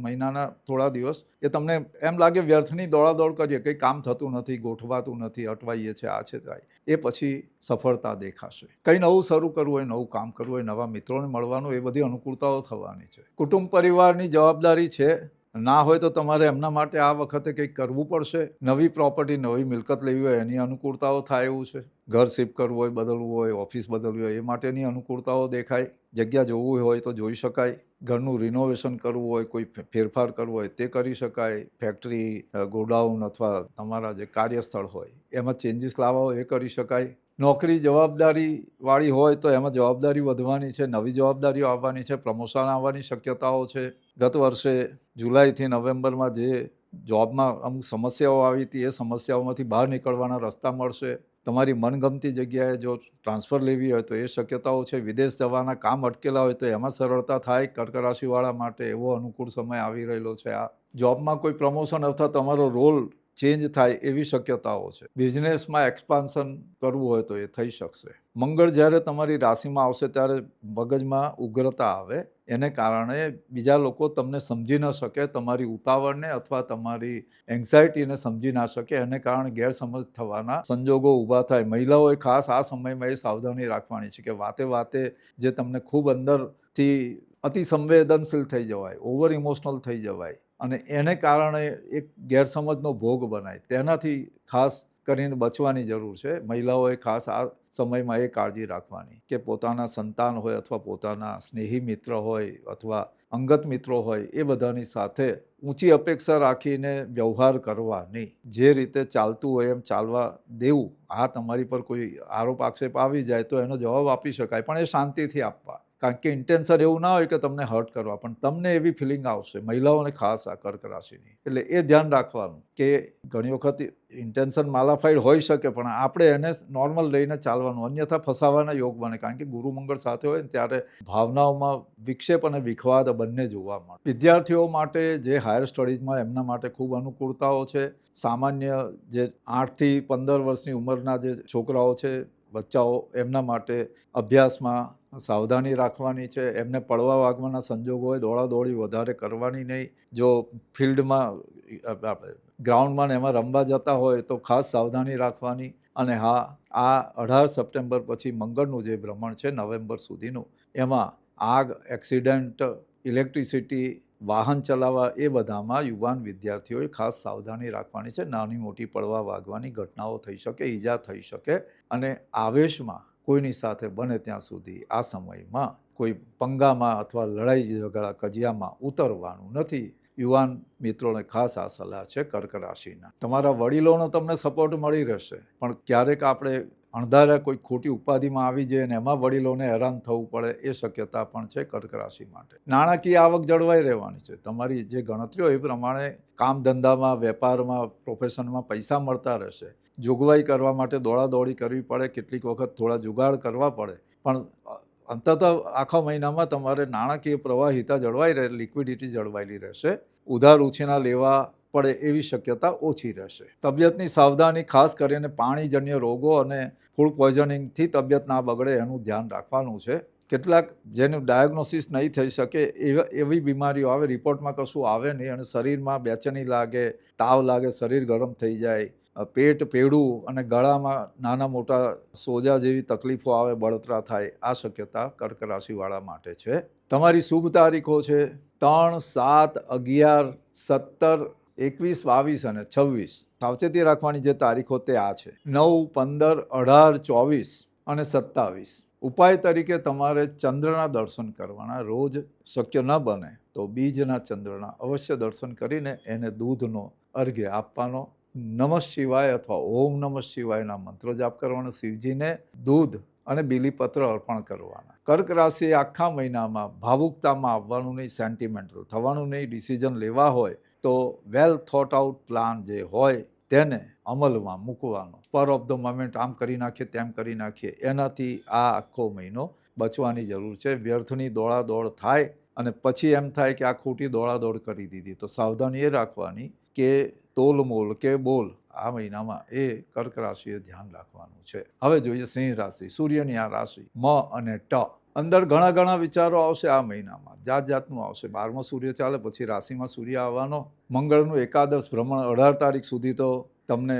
Speaker 1: મહિનાના થોડા દિવસ એ તમને એમ લાગે વ્યર્થની દોડાદોડ કરીએ, કંઈ કામ થતું નથી, ગોઠવાતું નથી, અટવાઈએ છે, આ છે થાય. એ પછી સફળતા દેખાશે. કંઈ નવું શરૂ કરવું હોય, નવું કામ કરવું હોય, નવા મિત્રોને મળવાનું, એ બધી અનુકૂળતાઓ થવાની છે. કુટુંબ પરિવારની જવાબદારી છે. ના હોય તો તમારે એમના માટે આ વખતે કંઈક કરવું પડશે. નવી પ્રોપર્ટી, નવી મિલકત લેવી હોય એની અનુકૂળતાઓ થાય એવું છે. ઘર શિફ્ટ કરવું હોય, બદલવું હોય, ઓફિસ બદલવી હોય, એ માટેની અનુકૂળતાઓ દેખાય. જગ્યા જોવું હોય તો જોઈ શકાય. ઘરનું રિનોવેશન કરવું હોય, કોઈ ફેરફાર કરવો હોય તે કરી શકાય. ફેક્ટરી, ગોડાઉન અથવા તમારા જે કાર્યસ્થળ હોય એમાં ચેન્જીસ લાવવા હોય એ કરી શકાય. નોકરી જવાબદારીવાળી હોય તો એમાં જવાબદારી વધવાની છે, નવી જવાબદારીઓ આવવાની છે, પ્રમોશન આવવાની શક્યતાઓ છે. ગત વર્ષે જુલાઈથી નવેમ્બરમાં જે જોબમાં અમુક સમસ્યાઓ આવી હતી એ સમસ્યાઓમાંથી બહાર નીકળવાના રસ્તા મળશે. તમારી મનગમતી જગ્યાએ જો ટ્રાન્સફર લેવી હોય તો એ શક્યતાઓ છે. વિદેશ જવાના કામ અટકેલા હોય તો એમાં સરળતા થાય. કર્ક રાશિવાળા માટે એવો અનુકૂળ સમય આવી રહેલો છે. આ જોબમાં કોઈ પ્રમોશન અથવા તમારો રોલ ચેન્જ થાય એવી શક્યતાઓ છે. બિઝનેસમાં એક્સપાન્શન કરવું હોય તો એ થઈ શકશે. મંગળ જ્યારે તમારી રાશિમાં આવશે ત્યારે મગજમાં ઉગ્રતા આવે, એને કારણે બીજા લોકો તમને સમજી ન શકે, તમારી ઉતાવળને અથવા તમારી એન્ઝાયટીને સમજી ના શકે, એને કારણે ગેરસમજ થવાના સંજોગો ઊભા થાય. મહિલાઓએ ખાસ આ સમયમાં એ સાવધાની રાખવાની છે કે વાતે વાતે જે તમને ખૂબ અંદરથી અતિ સંવેદનશીલ થઈ જવાય, ઓવર ઇમોશનલ થઈ જવાય અને એને કારણે એક ગેરસમજનો ભોગ બનાય, તેનાથી ખાસ કરીને બચવાની જરૂર છે. મહિલાઓએ ખાસ આ સમયમાં એ કાળજી રાખવાની કે પોતાના સંતાન હોય અથવા પોતાના સ્નેહી મિત્ર હોય અથવા અંગત મિત્રો હોય એ બધાની સાથે ઊંચી અપેક્ષા રાખીને વ્યવહાર કરવા નહીં. જે રીતે ચાલતું હોય એમ ચાલવા દેવું. આ તમારી પર કોઈ આરોપ આક્ષેપ આવી જાય તો એનો જવાબ આપી શકાય, પણ એ શાંતિથી આપવા. કારણ કે ઇન્ટેન્શન એવું ના હોય કે તમને હર્ટ કરવા, પણ તમને એવી ફિલિંગ આવશે, મહિલાઓને ખાસ આ કર્ક રાશિની. એટલે એ ધ્યાન રાખવાનું કે ઘણી વખત ઇન્ટેન્શન માલાફાઈડ હોઈ શકે, પણ આપણે એને નોર્મલ લઈને ચાલવાનું, અન્યથા ફસાવાના યોગ બને. કારણ કે ગુરુ મંગળ સાથે હોય ને ત્યારે ભાવનાઓમાં વિક્ષેપ અને વિખવાદ બંને જોવા મળે. વિદ્યાર્થીઓ માટે જે હાયર સ્ટડીઝમાં એમના માટે ખૂબ અનુકૂળતાઓ છે. સામાન્ય જે 8 થી 15 વર્ષની ઉંમરના જે છોકરાઓ છે, બચ્ચાઓ, એમના માટે અભ્યાસમાં સાવધાની રાખવાની છે. એમને પડવા વાગવાના સંજોગો હોય, દોડાદોડી વધારે કરવાની નહીં. જો ફિલ્ડમાં, ગ્રાઉન્ડમાં ને એમાં રમવા જતા હોય તો ખાસ સાવધાની રાખવાની. અને હા, આ 18 સપ્ટેમ્બર પછી મંગળનું જે ભ્રમણ છે નવેમ્બર સુધીનું, એમાં આગ, એક્સિડન્ટ, ઇલેક્ટ્રિસિટી, વાહન ચલાવવા એ બધામાં યુવાન વિદ્યાર્થીઓએ ખાસ સાવધાની રાખવાની છે. નાની મોટી પડવા વાગવાની ઘટનાઓ થઈ શકે, ઈજા થઈ શકે, અને આવેશમાં કોઈની સાથે બને ત્યાં સુધી આ સમયમાં કોઈ પંગામાં અથવા લડાઈ ઝઘડા કજિયામાં ઉતરવાનું નથી. યુવાન મિત્રોને ખાસ આ સલાહ છે કર્ક રાશિના. તમારા વડીલોનો તમને સપોર્ટ મળી રહેશે, પણ ક્યારેક આપણે અણધાર્યા કોઈ ખોટી ઉપાધિમાં આવી જાય અને એમાં વડીલોને હેરાન થવું પડે એ શક્યતા પણ છે કર્ક રાશિ માટે. નાણાકીય આવક જળવાઈ રહેવાની છે. તમારી જે ગણતરીઓ એ પ્રમાણે કામ ધંધામાં, વેપારમાં, પ્રોફેશનમાં પૈસા મળતા રહેશે. જોગવાઈ કરવા માટે દોડાદોડી કરવી પડે, કેટલીક વખત થોડા જુગાડ કરવા પડે, પણ અંતત આખા મહિનામાં તમારે નાણાકીય પ્રવાહિતા જળવાઈ રહે, લિક્વિડિટી જળવાયેલી રહેશે. ઉધાર ઉછીના લેવા પડે એવી શક્યતા ઓછી રહેશે. તબિયતની સાવધાની, ખાસ કરીને પાણીજન્ય રોગો અને ફૂડ પોઈઝનિંગથી તબિયત ના બગડે એનું ધ્યાન રાખવાનું છે. કેટલાક જેનું ડાયગ્નોસિસ નહીં થઈ શકે એવી બીમારીઓ આવે, રિપોર્ટમાં કશું આવે નહીં અને શરીરમાં બેચેની લાગે, તાવ લાગે, શરીર ગરમ થઈ જાય, પેટ પેડું અને ગળામાં નાના મોટા સોજા જેવી તકલીફો આવે, બળતરા થાય, આ શક્યતા કર્ક રાશિવાળા માટે છે. તમારી શુભ તારીખો છે 3, 7, 11, 17, 21, 22 અને 26. સાવચેતી રાખવાની જે તારીખો તે આ છે: 9, 15, 18, 24 અને 27. ઉપાય તરીકે તમારે ચંદ્રના દર્શન કરવાના. રોજ શક્ય ન બને તો બીજના ચંદ્રના અવશ્ય દર્શન કરીને એને દૂધનો અર્ઘ્ય આપવાનો. નમઃ શિવાય અથવા ઓમ નમઃ શિવાયના મંત્ર જાપ કરવાનો. શિવજીને દૂધ અને બીલીપત્ર અર્પણ કરવાના. કર્ક રાશિ આખા મહિનામાં ભાવુકતામાં આવવાનું નહીં, સેન્ટિમેન્ટલ થવાનું નહીં. ડિસિઝન લેવા હોય તો વેલ થોટ આઉટ પ્લાન જે હોય તેને અમલમાં મૂકવાનો. પર ઓફ ધ મોમેન્ટ આમ કરી નાખીએ, તેમ કરી નાખીએ, એનાથી આ આખો મહિનો બચવાની જરૂર છે. વ્યર્થની દોડાદોડ થાય અને પછી એમ થાય કે આ ખોટી દોડાદોડ કરી દીધી, તો સાવધાની એ રાખવાની કે તોલમોલ કે બોલ આ મહિનામાં એ કર્ક રાશિએ ધ્યાન રાખવાનું છે. હવે જોઈએ સિંહ રાશિ. સૂર્યની આ રાશિ મ અને ટ. અંદર ઘણા વિચારો આવશે આ મહિનામાં, જાત જાતનું આવશે. 12મો સૂર્ય ચાલે પછી રાશિમાં સૂર્ય આવવાનો. મંગળનું એકાદશ ભ્રમણ 18 તારીખ સુધી તો તમને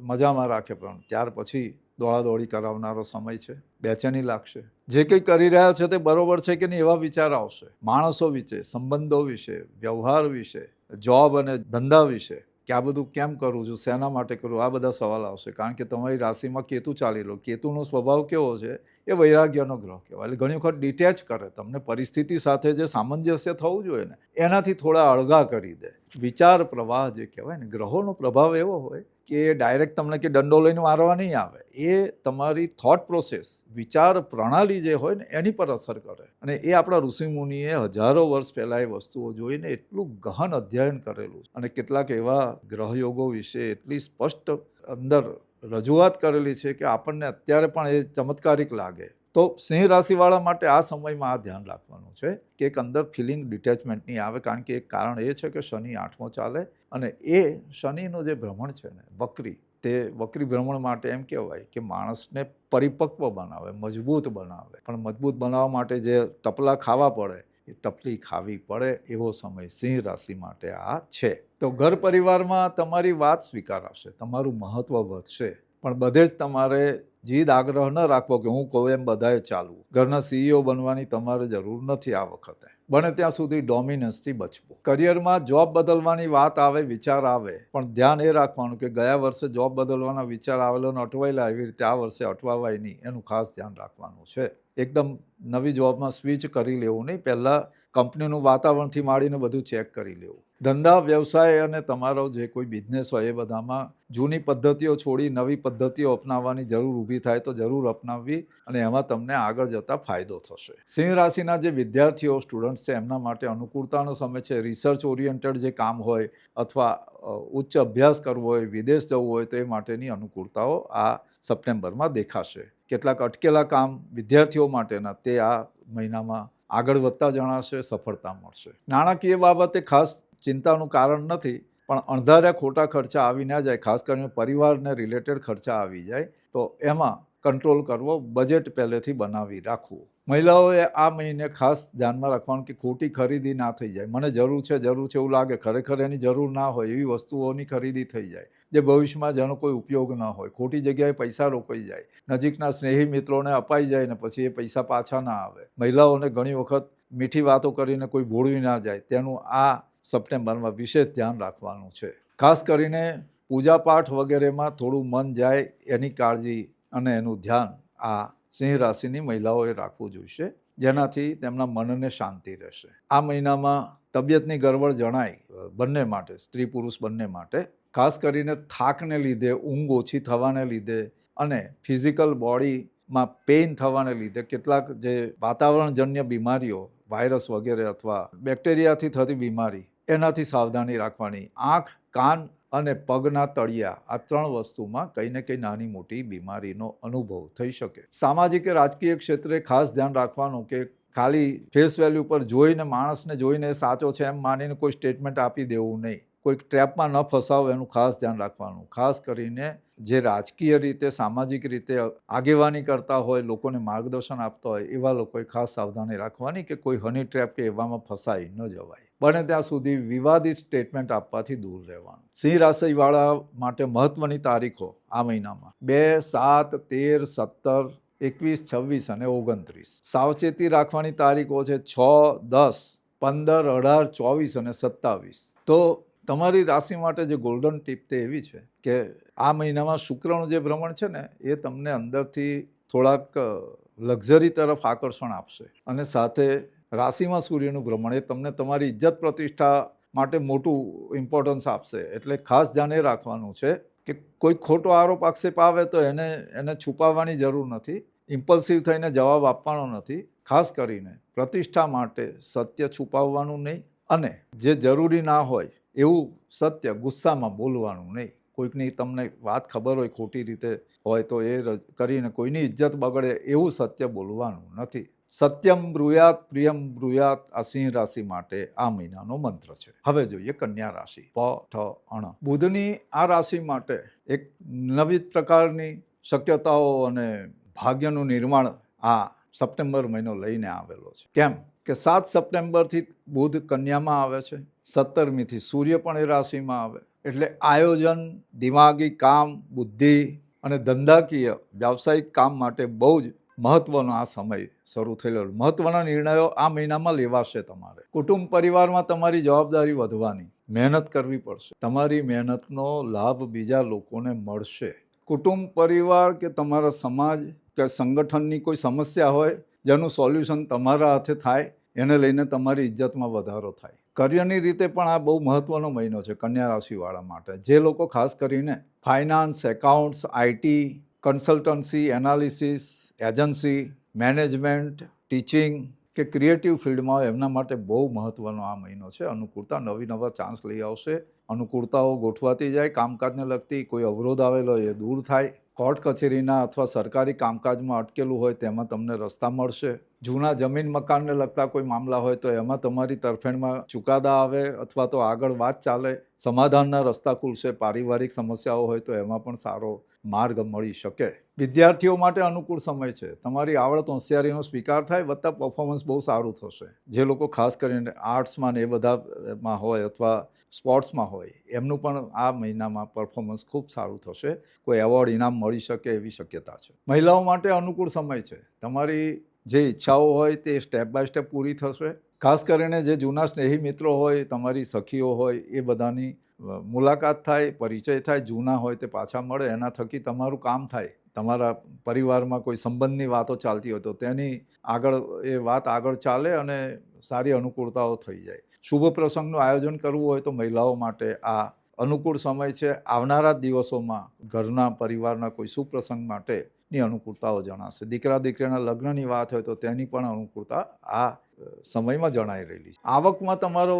Speaker 1: મજામાં રાખે, પણ ત્યાર પછી દોડાદોડી કરાવનારો સમય છે. બેચેની લાગશે. જે કંઈ કરી રહ્યા છે તે બરોબર છે કે નહીં એવા વિચાર આવશે. માણસો વિશે, સંબંધો વિશે, વ્યવહાર વિશે, જોબ અને ધંધા વિશે કે આ બધું કેમ કરું છું, શેના માટે કરું, આ બધા સવાલ આવશે. કારણ કે તમારી રાશિમાં કેતુ ચાલી રહ્યો. કેતુનો સ્વભાવ કેવો છે? એ વૈરાગ્યનો ગ્રહ કહેવાય. એટલે ઘણી વખત ડિટેચ કરે. તમને પરિસ્થિતિ સાથે જે સામંજસ્ય થવું જોઈએ ને એનાથી થોડા અળગા કરી દે. વિચાર પ્રવાહ જે કહેવાય ને, ગ્રહોનો પ્રભાવ એવો હોય કે ડાયરેક્ટ તમને કે દંડો લઈને મારવા નહીં આવે. એ તમારી થોટ પ્રોસેસ, વિચાર પ્રણાલી જે હોય ને એની પર અસર કરે. અને એ આપણા ઋષિમુનિએ હજારો વર્ષ પહેલાં એ વસ્તુઓ જોઈને એટલું ગહન અધ્યયન કરેલું છે. અને કેટલાક એવા ગ્રહયોગો વિશે એટલી સ્પષ્ટ અંદર રજૂઆત કરેલી છે કે આપણને અત્યારે પણ એ ચમત્કારિક લાગે. તો સિંહ રાશિવાળા માટે આ સમયમાં આ ધ્યાન રાખવાનું છે કે એક અંદર ફિલિંગ ડિટેચમેન્ટ નહીં આવે. કારણ કે એક કારણ એ છે કે શનિ 8મો ચાલે અને એ શનિનું જે ભ્રમણ છે ને વક્રી, તે વક્રી ભ્રમણ માટે એમ કહેવાય કે માણસને પરિપક્વ બનાવે, મજબૂત બનાવે. પણ મજબૂત બનાવવા માટે જે ટપલા ખાવા પડે એ ટપલી ખાવી પડે એવો સમય સિંહ રાશિ માટે આ છે. તો ઘર પરિવારમાં તમારી વાત સ્વીકારાશે, તમારું મહત્વ વધશે. પણ બધે જ તમારે જીદ આગ્રહ ન રાખવો કે હું કહું એમ બધાએ ચાલવું. ઘરના CEO બનવાની તમારે જરૂર નથી આ વખતે. બને ત્યાં સુધી ડોમિનન્સથી બચવું. કરિયરમાં જોબ બદલવાની વાત આવે, વિચાર આવે, પણ ધ્યાન એ રાખવાનું કે ગયા વર્ષે જોબ બદલવાના વિચાર આવેલો ને અટવાયેલા, એવી રીતે આ વર્ષે અટવાવાય નહીં, એનું ખાસ ધ્યાન રાખવાનું છે. એકદમ નવી જોબમાં સ્વિચ કરી લેવું નહીં. પહેલાં કંપનીનું વાતાવરણથી માંડીને બધું ચેક કરી લેવું. ધંધા, વ્યવસાય અને તમારો જે કોઈ બિઝનેસ હોય એ બધામાં જૂની પદ્ધતિઓ છોડી નવી પદ્ધતિઓ અપનાવવાની જરૂર ઊભી થાય તો જરૂર અપનાવવી અને એમાં તમને આગળ જતાં ફાયદો થશે. સિંહ રાશિના જે વિદ્યાર્થીઓ, સ્ટુડન્ટ્સ છે એમના માટે અનુકૂળતાનો સમય છે. રિસર્ચ ઓરિએન્ટેડ જે કામ હોય અથવા ઉચ્ચ અભ્યાસ કરવો હોય, વિદેશ જવું હોય તો એ માટેની અનુકૂળતાઓ આ સપ્ટેમ્બરમાં દેખાશે. કેટલાક અટકેલા કામ વિદ્યાર્થીઓ માટેના તે આ મહિનામાં આગળ વધતા જણાશે, સફળતા મળશે. નાણાકીય બાબતે ખાસ ચિંતાનું કારણ નથી, પણ અણધાર્યા ખોટા ખર્ચા આવી ના જાય, ખાસ કરીને પરિવારને રિલેટેડ ખર્ચા આવી જાય તો એમાં કંટ્રોલ કરવો, બજેટ પહેલેથી બનાવી રાખવું. મહિલાઓએ આ મહિને ખાસ ધ્યાનમાં રાખવાનું કે ખોટી ખરીદી ના થઈ જાય. મને જરૂર છે એવું લાગે, ખરેખર એની જરૂર ના હોય એવી વસ્તુઓની ખરીદી થઈ જાય જે ભવિષ્યમાં જેનો કોઈ ઉપયોગ ન હોય. ખોટી જગ્યાએ પૈસા રોકાઈ જાય, નજીકના સ્નેહી મિત્રોને અપાઈ જાય ને પછી એ પૈસા પાછા ના આવે. મહિલાઓને ઘણી વખત મીઠી વાતો કરીને કોઈ ભોળવી ના જાય, તેનું આ સપ્ટેમ્બરમાં વિશેષ ધ્યાન રાખવાનું છે. ખાસ કરીને પૂજાપાઠ વગેરેમાં થોડું મન જાય એની કાળજી અને એનું ધ્યાન આ સિંહ રાશિની મહિલાઓએ રાખવું જોઈશે, જેનાથી તેમના મનને શાંતિ રહેશે. આ મહિનામાં તબિયતની ગરબડ જણાય બંને માટે, સ્ત્રી પુરુષ બંને માટે. ખાસ કરીને થાકને લીધે, ઊંઘ ઓછી થવાને લીધે અને ફિઝિકલ બોડીમાં પેઇન થવાને લીધે કેટલાક જે વાતાવરણજન્ય બીમારીઓ, વાયરસ વગેરે અથવા બેક્ટેરિયાથી થતી બીમારી, એનાથી સાવધાની રાખવાની. આંખ, કાન અને પગના તળિયા આ 3 વસ્તુમાં કંઈ ને કંઈ નાની મોટી બીમારીનો અનુભવ થઈ શકે. સામાજિક કે રાજકીય ક્ષેત્રે ખાસ ધ્યાન રાખવાનું કે ખાલી ફેસ વેલ્યુ પર જોઈને, માણસને જોઈને સાચો છે એમ માનીને કોઈ સ્ટેટમેન્ટ આપી દેવું નહીં. કોઈક ટ્રેપમાં ન ફસાવો એનું ખાસ ધ્યાન રાખવાનું. ખાસ કરીને જે રાજકીય રીતે સામાજિક રીતે આગેવાની કરતા હોય, લોકોને માર્ગદર્શન આપતા હોય એવા લોકોએ ખાસ સાવધાની રાખવાની કે કોઈ હની ટ્રેપ કે એવામાં ફસાઈ ન જવાય. બને ત્યાં સુધી વિવાદિત સ્ટેટમેન્ટ આપવાથી દૂર રહેવાનું. સિંહ રાશિવાળા માટે મહત્વની તારીખો આ મહિનામાં 2, 7, 13, 17, 21, 26 અને 29. સાવચેતી રાખવાની તારીખો છે 6, 10, 15, 18, 24 અને 27. તો તમારી રાશિ માટે જે ગોલ્ડન ટીપ તે એવી છે કે આ મહિનામાં શુક્રનું જે ભ્રમણ છે ને એ તમને અંદરથી થોડાક લક્ઝરી તરફ આકર્ષણ આપશે અને સાથે રાશિમાં સૂર્યનું ભ્રમણ એ તમને તમારી ઇજ્જત પ્રતિષ્ઠા માટે મોટું ઇમ્પોર્ટન્સ આપશે. એટલે ખાસ ધ્યાન એ રાખવાનું છે કે કોઈ ખોટો આરોપ આક્ષેપ આવે તો એને છુપાવવાની જરૂર નથી, ઇમ્પલ્સિવ થઈને જવાબ આપવાનો નથી. ખાસ કરીને પ્રતિષ્ઠા માટે સત્ય છુપાવવાનું નહીં અને જે જરૂરી ના હોય એવું સત્ય ગુસ્સામાં બોલવાનું નહીં. કોઈકની તમને વાત ખબર હોય ખોટી રીતે હોય તો એ કરીને કોઈની ઇજ્જત બગડે એવું સત્ય બોલવાનું નથી. સત્યમ બ્રુયાત પ્રિયમ બ્રુયાત આ સિંહ રાશિ માટે આ મહિનાનો મંત્ર છે. હવે જોઈએ કન્યા રાશિ. પ ઠ અણ. બુધની આ રાશિ માટે એક નવી પ્રકારની શક્યતાઓ અને ભાગ્યનું નિર્માણ આ સપ્ટેમ્બર મહિનો લઈને આવેલો છે. કેમ કે 7 સપ્ટેમ્બરથી બુધ કન્યામાં આવે છે, 17મીથી સૂર્ય પણ એ રાશિમાં આવે. એટલે આયોજન, દિમાગી કામ, બુદ્ધિ અને ધંધાકીય વ્યાવસાયિક કામ માટે બહુ જ મહત્વનો આ સમય શરૂ થયેલો. મહત્વના નિર્ણયો આ મહિનામાં લેવાશે. તમારે કુટુંબ પરિવારમાં તમારી જવાબદારી વધવાની, મહેનત કરવી પડશે. તમારી મહેનતનો લાભ બીજા લોકોને મળશે. કુટુંબ પરિવાર કે તમારા સમાજ કે સંગઠનની કોઈ સમસ્યા હોય જેનું સોલ્યુશન તમારા હાથે થાય એને લઈને તમારી ઇજ્જતમાં વધારો થાય. કરિયરની રીતે પણ આ બહુ મહત્વનો મહિનો છે કન્યા રાશિવાળા માટે. જે લોકો ખાસ કરીને finance, accounts, IT, consultancy, analysis, agency, management, teaching કે ક્રિએટિવ ફિલ્ડમાં હોય એમના માટે બહુ મહત્વનો આ મહિનો છે. અનુકૂળતા નવા ચાન્સ લઈ આવશે. અનુકૂળતાઓ ગોઠવાતી જાય. કામકાજને લગતી કોઈ અવરોધ આવેલો એ દૂર થાય. કોર્ટ કચેરીના અથવા સરકારી કામકાજમાં અટકેલું હોય તેમાં તમને રસ્તા મળશે. જૂના જમીન મકાનને લગતા કોઈ મામલા હોય તો એમાં તમારી તરફેણમાં ચુકાદા આવે અથવા તો આગળ વાત ચાલે, સમાધાનના રસ્તા ખુલશે. પારિવારિક સમસ્યાઓ હોય તો એમાં પણ સારો માર્ગ મળી શકે. વિદ્યાર્થીઓ માટે અનુકૂળ સમય છે. તમારી આવડત હોશિયારીનો સ્વીકાર થાય વત્તા પરફોર્મન્સ બહુ સારું થશે. જે લોકો ખાસ કરીને આર્ટ્સમાં ને એ બધામાં હોય અથવા સ્પોર્ટ્સમાં હોય એમનું પણ આ મહિનામાં પરફોર્મન્સ ખૂબ સારું થશે. કોઈ એવોર્ડ ઇનામ મળી શકે એવી શક્યતા છે. મહિલાઓ માટે અનુકૂળ સમય છે. તમારી જે ઈચ્છાઓ હોય તે સ્ટેપ બાય સ્ટેપ પૂરી થશે. ખાસ કરીને જે જૂના સ્નેહી મિત્રો હોય, તમારી સખીઓ હોય એ બધાની મુલાકાત થાય, પરિચય થાય. જૂના હોય તે પાછા મળે, એના થકી તમારું કામ થાય. તમારા પરિવારમાં કોઈ સંબંધની વાતો ચાલતી હોય તો તેની આગળ એ વાત આગળ ચાલે અને સારી અનુકૂળતાઓ થઈ જાય. શુભ પ્રસંગનું આયોજન કરવું હોય તો મહિલાઓ માટે આ અનુકૂળ સમય છે. આવનારા દિવસોમાં ઘરના પરિવારના કોઈ શુભ પ્રસંગ માટેની અનુકૂળતાઓ જણાશે. દીકરા દીકરીના લગ્નની વાત હોય તો તેની પણ અનુકૂળતા આ સમયમાં જણાઈ રહેલી છે. આવકમાં તમારો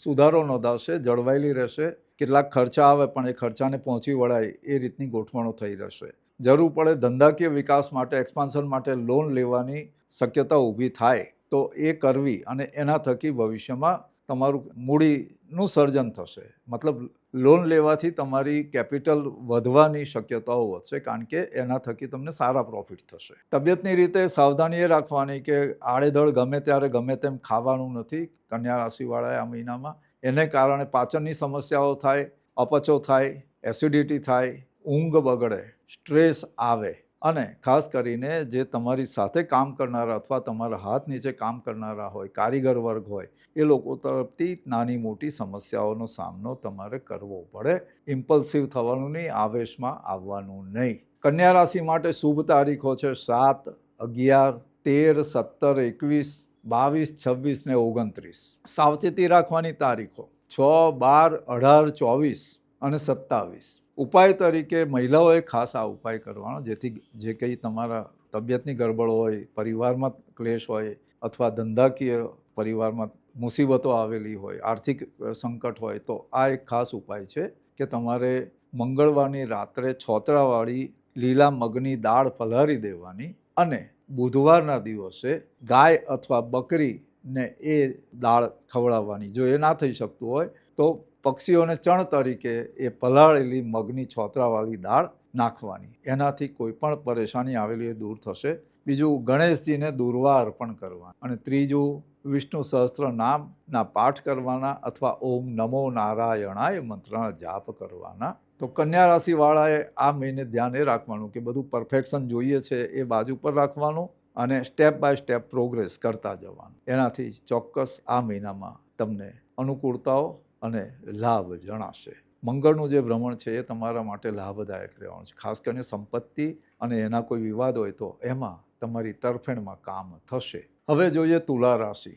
Speaker 1: સુધારો નોંધાશે, જળવાયેલી રહેશે. કેટલાક ખર્ચા આવે પણ એ ખર્ચાને પહોંચી વળાય એ રીતની ગોઠવણો થઈ રહેશે. જરૂર પડે ધંધાકીય વિકાસ માટે, એક્સપાન્શન માટે લોન લેવાની શક્યતા ઊભી થાય તો એ કરવી અને એના થકી ભવિષ્યમાં તમારું મૂડીનું સર્જન થશે. મતલબ લોન લેવાથી તમારી કેપિટલ વધવાની શક્યતાઓ વધશે કારણ કે એના થકી તમને સારા પ્રોફિટ થશે. તબિયતની રીતે સાવધાની એ રાખવાની કે આડેધડ ગમે ત્યારે ગમે તેમ ખાવાનું નથી કન્યા રાશિવાળાએ આ મહિનામાં. એને કારણે પાચનની સમસ્યાઓ થાય, અપચો થાય, એસિડિટી થાય, ઊંઘ બગડે, સ્ટ્રેસ આવે અને ખાસ કરીને જે તમારી સાથે કામ કરનારા અથવા તમારા હાથ નીચે કામ કરનારા હોય, કારીગર વર્ગ હોય એ લોકો તરફથી નાની મોટી સમસ્યાઓનો સામનો તમારે કરવો પડે. ઇમ્પલ્સિવ થવાનું નહીં, આવેશમાં આવવાનું નહીં. કન્યા રાશિ માટે શુભ તારીખો છે 7, 11, 13, 17, 21, 22, 26 ને 29. સાવચેતી રાખવાની તારીખો 6, 12, 18, 24 અને 27. ઉપાય તરીકે મહિલાઓએ ખાસ આ ઉપાય કરવાનો જેથી જે કંઈ તમારા તબિયતની ગડબડ હોય, પરિવારમાં ક્લેશ હોય અથવા ધંધાકીય પરિવારમાં મુસીબતો આવેલી હોય, આર્થિક સંકટ હોય તો આ એક ખાસ ઉપાય છે કે તમારે મંગળવારની રાત્રે છોતરાવાળી લીલા મગની દાળ પલાળી દેવાની અને બુધવારના દિવસે ગાય અથવા બકરીને એ દાળ ખવડાવવાની. જો એ ના થઈ શકતું હોય તો પક્ષીઓને ચણ તરીકે એ પલાળેલી મગની છોતરાવાળી દાળ નાખવાની. એનાથી કોઈ પણ પરેશાની આવેલી એ દૂર થશે. બીજું, ગણેશજીને દૂર્વા અર્પણ કરવા. અને ત્રીજું, વિષ્ણુ સહસ્ત્ર નામના પાઠ કરવાના અથવા ઓમ નમો નારાયણાય મંત્રના જાપ કરવાના. તો કન્યા રાશિવાળાએ આ મહિને ધ્યાન એ રાખવાનું કે બધું પરફેક્શન જોઈએ છે એ બાજુ પર રાખવાનું અને સ્ટેપ બાય સ્ટેપ પ્રોગ્રેસ કરતા જવાનું. એનાથી ચોક્કસ આ મહિનામાં તમને અનુકૂળતાઓ અને લાભ જણાશે. મંગળનું જે ભ્રમણ છે એ તમારા માટે લાભદાયક રહેવાનું છે. ખાસ કરીને સંપત્તિ અને એના કોઈ વિવાદ હોય તો એમાં તમારી તરફેણમાં કામ થશે. હવે જોઈએ તુલા રાશિ.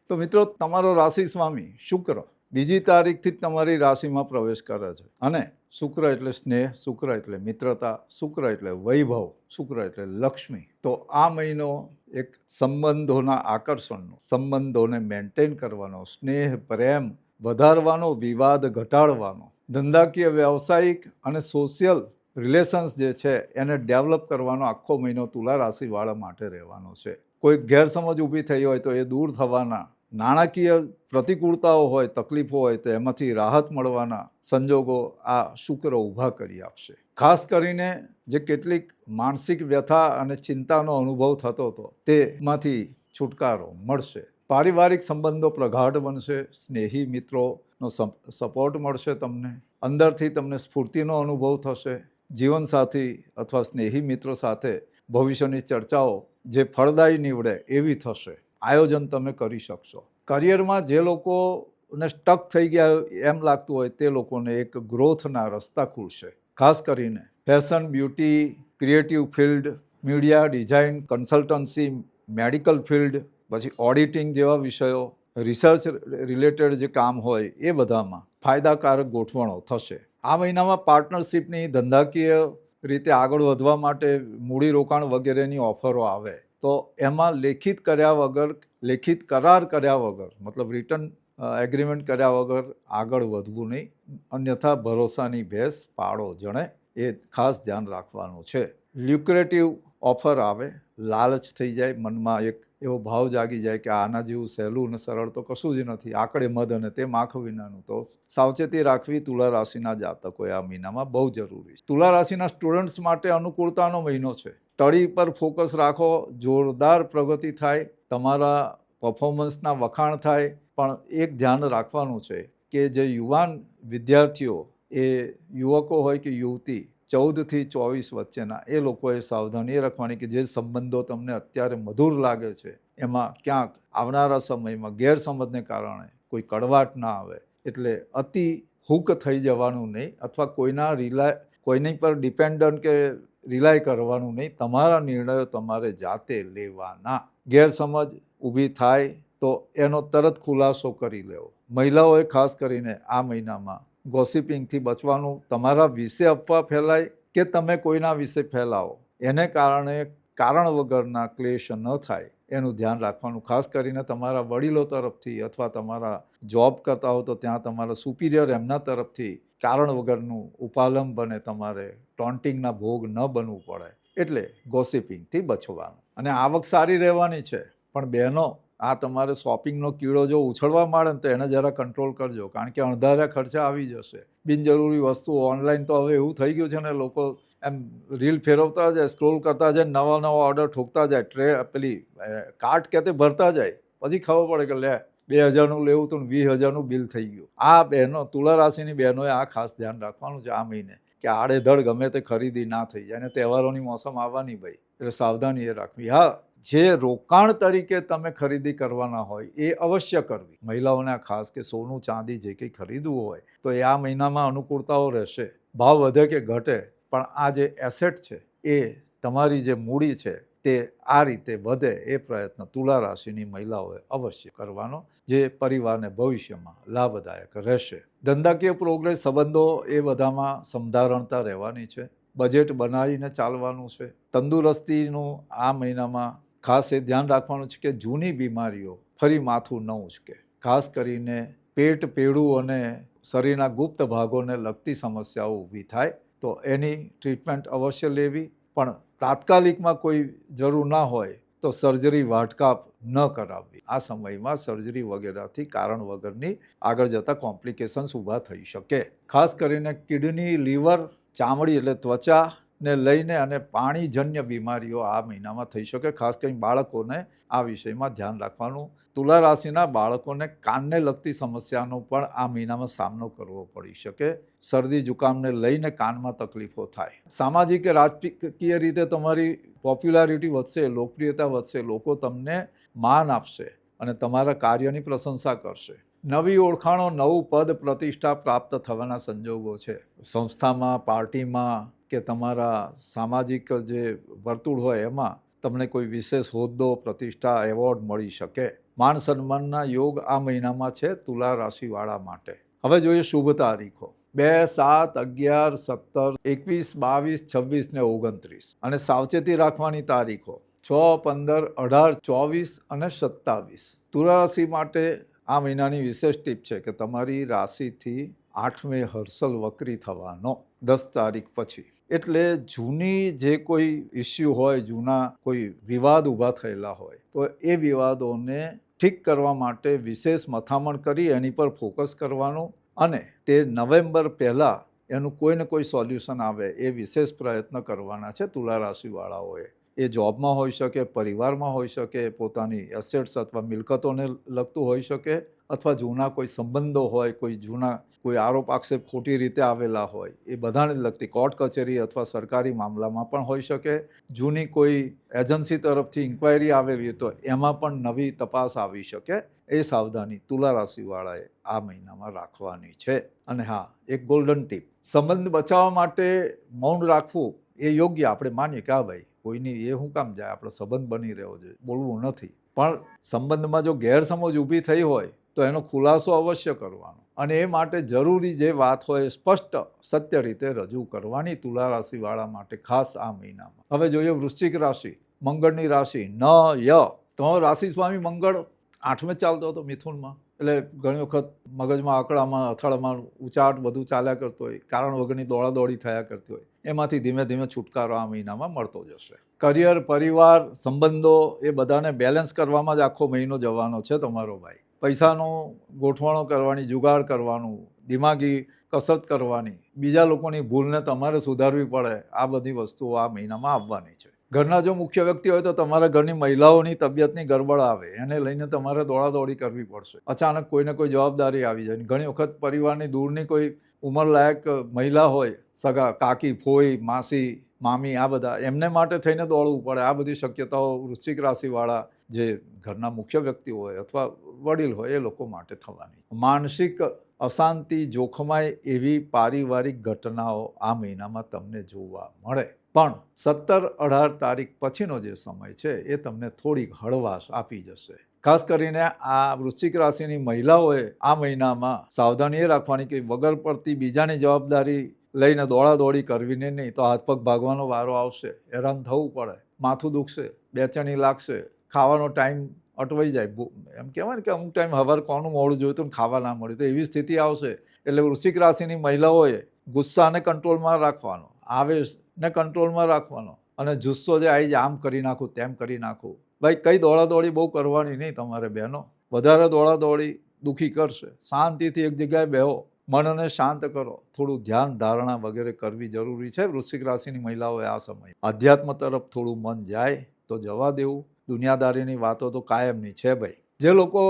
Speaker 1: તો મિત્રો, તમારો રાશિ સ્વામી શુક્ર 2 તારીખથી જ તમારી રાશિમાં પ્રવેશ કરે છે. અને શુક્ર એટલે સ્નેહ, શુક્ર એટલે મિત્રતા, શુક્ર એટલે વૈભવ, શુક્ર એટલે લક્ષ્મી. તો આ મહિનો એક સંબંધોના આકર્ષણનો, સંબંધોને મેન્ટેન કરવાનો, સ્નેહ પ્રેમ વધારવાનો, વિવાદ ઘટાડવાનો, ધંધાકીય વ્યવસાયિક અને સોશિયલ રિલેશન્સ જે છે એને ડેવલપ કરવાનો આખો મહિનો તુલા રાશિવાળા માટે રહેવાનો છે. કોઈ ગેરસમજ ઊભી થઈ હોય તો એ દૂર થવાના, નાણાકીય પ્રતિકૂળતાઓ હોય, તકલીફો હોય તો એમાંથી રાહત મળવાના સંજોગો આ શુક્ર ઊભા કરી આપશે. ખાસ કરીને જે કેટલીક માનસિક વ્યથા અને ચિંતાનો અનુભવ થતો હતો તેમાંથી છુટકારો મળશે. પારિવારિક સંબંધો પ્રગાઢ બનશે. સ્નેહી મિત્રોનો સપોર્ટ મળશે તમને. અંદરથી તમને સ્ફૂર્તિનો અનુભવ થશે. જીવનસાથી અથવા સ્નેહી મિત્રો સાથે ભવિષ્યની ચર્ચાઓ જે ફળદાયી નીવડે એવી થશે. આયોજન તમે કરી શકશો. કરિયરમાં જે લોકોને સ્ટક થઈ ગયા એમ લાગતું હોય તે લોકોને એક ગ્રોથના રસ્તા ખુલશે. ખાસ કરીને fashion, beauty, creative field, media, design, consultancy, medical field, પછી ઓડિટિંગ જેવા વિષયો, રિસર્ચ રિલેટેડ જે કામ હોય એ બધામાં ફાયદાકારક ગોઠવણો થશે. આ મહિનામાં પાર્ટનરશિપની, ધંધાકીય રીતે આગળ વધવા માટે મૂડીરોકાણ વગેરેની ઓફરો આવે તો એમાં લેખિત કરાર કર્યા વગર, મતલબ રિટર્ન એગ્રીમેન્ટ કર્યા વગર આગળ વધવું નહીં. અન્યથા ભરોસાની ભેંસ પાડો જણે, એ ખાસ ધ્યાન રાખવાનું છે. લ્યુક્રેટિવ ઓફર આવે, લાલચ થઈ જાય, મનમાં એક એવો ભાવ જાગી જાય કે આના જેવું સહેલું અને સરળ તો કશું જ નથી, આકડે મધ અને તે માખ વિનાનું. તો સાવચેતી રાખવી તુલા રાશિના જાતકોએ આ મહિનામાં બહુ જરૂરી છે. તુલા રાશિના સ્ટુડન્ટ્સ માટે અનુકૂળતાનો મહિનો છે. સ્ટડી પર ફોકસ રાખો, જોરદાર પ્રગતિ થાય, તમારા પરફોર્મન્સના વખાણ થાય. પણ એક ધ્યાન રાખવાનું છે કે જે યુવાન વિદ્યાર્થીઓ, એ યુવકો હોય કે યુવતી, 14 થી 24 વચ્ચેના, એ લોકોએ સાવધાની રાખવાની કે જે સંબંધો તમને અત્યારે મધુર લાગે છે એમાં ક્યાંક આવનારા સમયમાં ગેરસમજને કારણે કોઈ કડવાટ ના આવે. એટલે અતિ હૂક થઈ જવાનું નહીં, અથવા કોઈની પર ડિપેન્ડન્ટ કે રિલાય કરવાનું નહીં. તમારા નિર્ણયો તમારે જાતે લેવાના. ગેરસમજ ઊભી થાય તો એનો તરત ખુલાસો કરી લેવો. મહિલાઓએ ખાસ કરીને આ મહિનામાં ગોસિપિંગથી બચવાનું. તમારા વિશે અફવા ફેલાય કે તમે કોઈના વિશે ફેલાવો, એને કારણે કારણ વગરના ક્લેશ ન થાય એનું ધ્યાન રાખવાનું. ખાસ કરીને તમારા વડીલો તરફથી અથવા તમારા જોબ કરતા હો તો ત્યાં તમારા સુપિરિયર એમના તરફથી કારણ વગરનું ઉપાલંબ બને, તમારે ટોન્ટિંગના ભોગ ન બનવું પડે. એટલે ગોસિપિંગથી બચવાનું. અને આવક સારી રહેવાની છે, પણ બહેનો, આ તમારે શોપિંગનો કીડો જો ઉછળવા માંડે ને તો એને જરા કંટ્રોલ કરજો, કારણ કે અણધાર્યા ખર્ચા આવી જશે. બિનજરૂરી વસ્તુઓ ઓનલાઈન તો હવે એવું થઈ ગયું છે ને, લોકો એમ રીલ ફેરવતા જાય, સ્ક્રોલ કરતા જાય, નવા ઓર્ડર ઠોકતા જાય, પેલી કાર્ટ કે તે ભરતા જાય, પછી ખબર પડે કે લે 2000નું લેવું તો 20,000નું બિલ થઈ ગયું. આ બહેનો, તુલા રાશિની બહેનોએ આ ખાસ ધ્યાન રાખવાનું છે આ મહિને કે આડેધડ ગમે તે ખરીદી ના થઈ જાય. અને તહેવારોની મોસમ આવવાની ભાઈ, એટલે સાવધાની એ રાખવી. હા, જે રોકાણ તરીકે તમે ખરીદી કરવાના હોય એ અવશ્ય કરવી. મહિલાઓને ખાસ કે સોનું ચાંદી જે કંઈ ખરીદવું હોય તો એ આ મહિનામાં અનુકૂળતાઓ રહેશે. ભાવ વધે કે ઘટે, પણ આ જે એસેટ છે એ તમારી જે મૂડી છે તે આ રીતે વધે એ પ્રયત્ન તુલા રાશિની મહિલાઓએ અવશ્ય કરવાનો, જે પરિવારને ભવિષ્યમાં લાભદાયક રહેશે. ધંધાકીય પ્રોગ્રેસ, સંબંધો, એ બધામાં સમધારણતા રહેવાની છે. બજેટ બનાવીને ચાલવાનું છે. તંદુરસ્તીનું આ મહિનામાં ખાસ એ ધ્યાન રાખવાનું છે કે જૂની બીમારીઓ ફરી માથું ન ઉચકે. ખાસ કરીને પેટ, પેડું અને શરીરના ગુપ્ત ભાગોને લગતી સમસ્યાઓ ઊભી થાય તો એની ટ્રીટમેન્ટ અવશ્ય લેવી. પણ તાત્કાલિકમાં કોઈ જરૂર ના હોય તો સર્જરી વાટકાપ ન કરાવવી. આ સમયમાં સર્જરી વગેરેથી કારણ વગરની આગળ જતા કોમ્પ્લિકેશન્સ ઊભા થઈ શકે. ખાસ કરીને કિડની, લીવર, ચામડી એટલે ત્વચા ને લઈને અને પાણીજન્ય બીમારીઓ આ મહિનામાં થઈ શકે. ખાસ કરીને બાળકોને આ વિષયમાં ધ્યાન રાખવાનું. તુલા રાશિના બાળકોને કાનને લગતી સમસ્યાનો પણ આ મહિનામાં સામનો કરવો પડી શકે. શરદી જુકામને લઈને કાનમાં તકલીફો થાય. સામાજિક કે રાજકીય રીતે તમારી પોપ્યુલારિટી વધશે, લોકપ્રિયતા વધશે, લોકો તમને માન આપશે અને તમારા કાર્યની પ્રશંસા કરશે. નવી ઓળખાણો, નવું પદ, પ્રતિષ્ઠા પ્રાપ્ત થવાના સંજોગો છે. સંસ્થામાં, પાર્ટીમાં કે તમારા સામાજિક જે વર્તુળ હોય એમાં તમને કોઈ વિશેષ હોદ્દો, પ્રતિષ્ઠા, એવોર્ડ મળી શકે. માન સન્માનના યોગ આ મહિનામાં છે તુલા રાશિવાળા માટે. હવે જોઈએ શુભ તારીખો. 2, 7, 11, 17, 21, 22, 26 ને 29. અને સાવચેતી રાખવાની તારીખો 6, 15, 18, 24 અને 27. તુલા રાશિ માટે આ મહિનાની વિશેષ ટીપ છે કે તમારી રાશિથી 8મે હર્ષલ વક્રી થવાનો 10 તારીખ પછી. એટલે જૂની જે કોઈ ઇસ્યુ હોય, જૂના કોઈ વિવાદ ઊભા થયેલા હોય તો એ વિવાદોને ઠીક કરવા માટે વિશેષ મથામણ કરી એની પર ફોકસ કરવાનું અને તે નવેમ્બર પહેલાં એનું કોઈને કોઈ સોલ્યુશન આવે એ વિશેષ પ્રયત્ન કરવાના છે તુલા રાશિવાળાઓએ. એ જોબમાં હોઈ શકે, પરિવારમાં હોઈ શકે, પોતાની એસેટ્સ અથવા મિલકતોને લગતું હોઈ શકે, અથવા જૂના કોઈ સંબંધો હોય, કોઈ આરોપ આક્ષેપ ખોટી રીતે આવેલા હોય એ બધાને લગતી કોર્ટ કચેરી અથવા સરકારી મામલામાં પણ હોઈ શકે. જૂની કોઈ એજન્સી તરફથી ઇન્ક્વાયરી આવેલી તો એમાં પણ નવી તપાસ આવી શકે. એ સાવધાની તુલા રાશિવાળાએ આ મહિનામાં રાખવાની છે. અને હા, એક ગોલ્ડન ટીપ, સંબંધ બચાવવા માટે મૌન રાખવું એ યોગ્ય. આપણે માનીએ કે હા ભાઈ, કોઈની એ શું કામ જાય, આપણો સંબંધ બની રહ્યો છે, બોલવું નથી. પણ સંબંધમાં જો ગેરસમજ ઊભી થઈ હોય તો એનો ખુલાસો અવશ્ય કરવાનો અને એ માટે જરૂરી જે વાત હોય સ્પષ્ટ સત્ય રીતે રજૂ કરવાની તુલા રાશિવાળા માટે ખાસ આ મહિનામાં. હવે જોઈએ વૃશ્ચિક રાશિ, મંગળની રાશિ. તો રાશિ સ્વામી મંગળ 8મે ચાલતો હતો મિથુનમાં. એટલે ઘણી વખત મગજમાં આંકડામાં, અથડામાં ઉચાટ બધું ચાલ્યા કરતો હોય, કારણ વગરની દોડાદોડી થયા કરતી હોય. એમાંથી ધીમે ધીમે છુટકારો આ મહિનામાં મળતો જશે. કરિયર, પરિવાર, સંબંધો એ બધાને બેલેન્સ કરવામાં જ આખો મહિનો જવાનો છે તમારો ભાઈ. પૈસાનું ગોઠવણો કરવાની, જુગાડ કરવાનું, દિમાગી કસરત કરવાની, બીજા લોકોની ભૂલને તમારે સુધારવી પડે, આ બધી વસ્તુઓ આ મહિનામાં આવવાની છે. ઘરના જો મુખ્ય વ્યક્તિ હોય તો તમારા ઘરની મહિલાઓની તબિયતની ગરબડ આવે, એને લઈને તમારે દોડાદોડી કરવી પડશે. અચાનક કોઈને કોઈ જવાબદારી આવી જાય. ઘણી વખત પરિવારની દૂરની કોઈ ઉંમરલાયક મહિલા હોય, સગા, કાકી, ફોઈ, માસી, મામી, આ બધા એમને માટે થઈને દોડવું પડે. આ બધી શક્યતાઓ વૃશ્ચિક રાશિવાળા જે ઘરના મુખ્ય વ્યક્તિ હોય અથવા વડીલ હોય એ લોકો માટે થવાની. માનસિક અશાંતિ જોખમાય એવી પારિવારિક ઘટનાઓ આ મહિનામાં તમને જોવા મળે. પણ 17, 18 તારીખ પછીનો જે સમય છે એ તમને થોડીક હળવાશ આપી જશે. ખાસ કરીને આ વૃશ્ચિક રાશિની મહિલાઓએ આ મહિનામાં સાવધાની એ રાખવાની કે વગર પડતી બીજાની જવાબદારી લઈને દોડાદોડી કરવીને નહીં, તો હાથ પગ ભાગવાનો વારો આવશે, હેરાન થવું પડે, માથું દુખશે, બેચેની લાગશે, ખાવાનો ટાઈમ અટવાઈ જાય. એમ કહેવાય ને કે અમુક ટાઈમ હવાર કોનું મોડું જોયું તો ખાવા ના મળ્યું, તો એવી સ્થિતિ આવશે. એટલે વૃશ્ચિક રાશિની મહિલાઓએ ગુસ્સાને કંટ્રોલમાં રાખવાનો, આવેશને કંટ્રોલમાં રાખવાનો અને જુસ્સો જે આવી જાય, આમ કરી નાખું, તેમ કરી નાખું. ભાઈ, કઈ દોડાદોડી બહુ કરવાની નહીં તમારે બહેનો. વધારે દોડાદોડી દુઃખી કરશે. શાંતિથી એક જગ્યાએ બેહો, મનને શાંત કરો, થોડું ધ્યાન ધારણા વગેરે કરવી જરૂરી છે વૃશ્ચિક રાશિની મહિલાઓએ આ સમય. અધ્યાત્મ તરફ થોડું મન જાય તો જવા દેવું. દુનિયાદારીની વાતો તો કાયમની છે ભાઈ. જે લોકો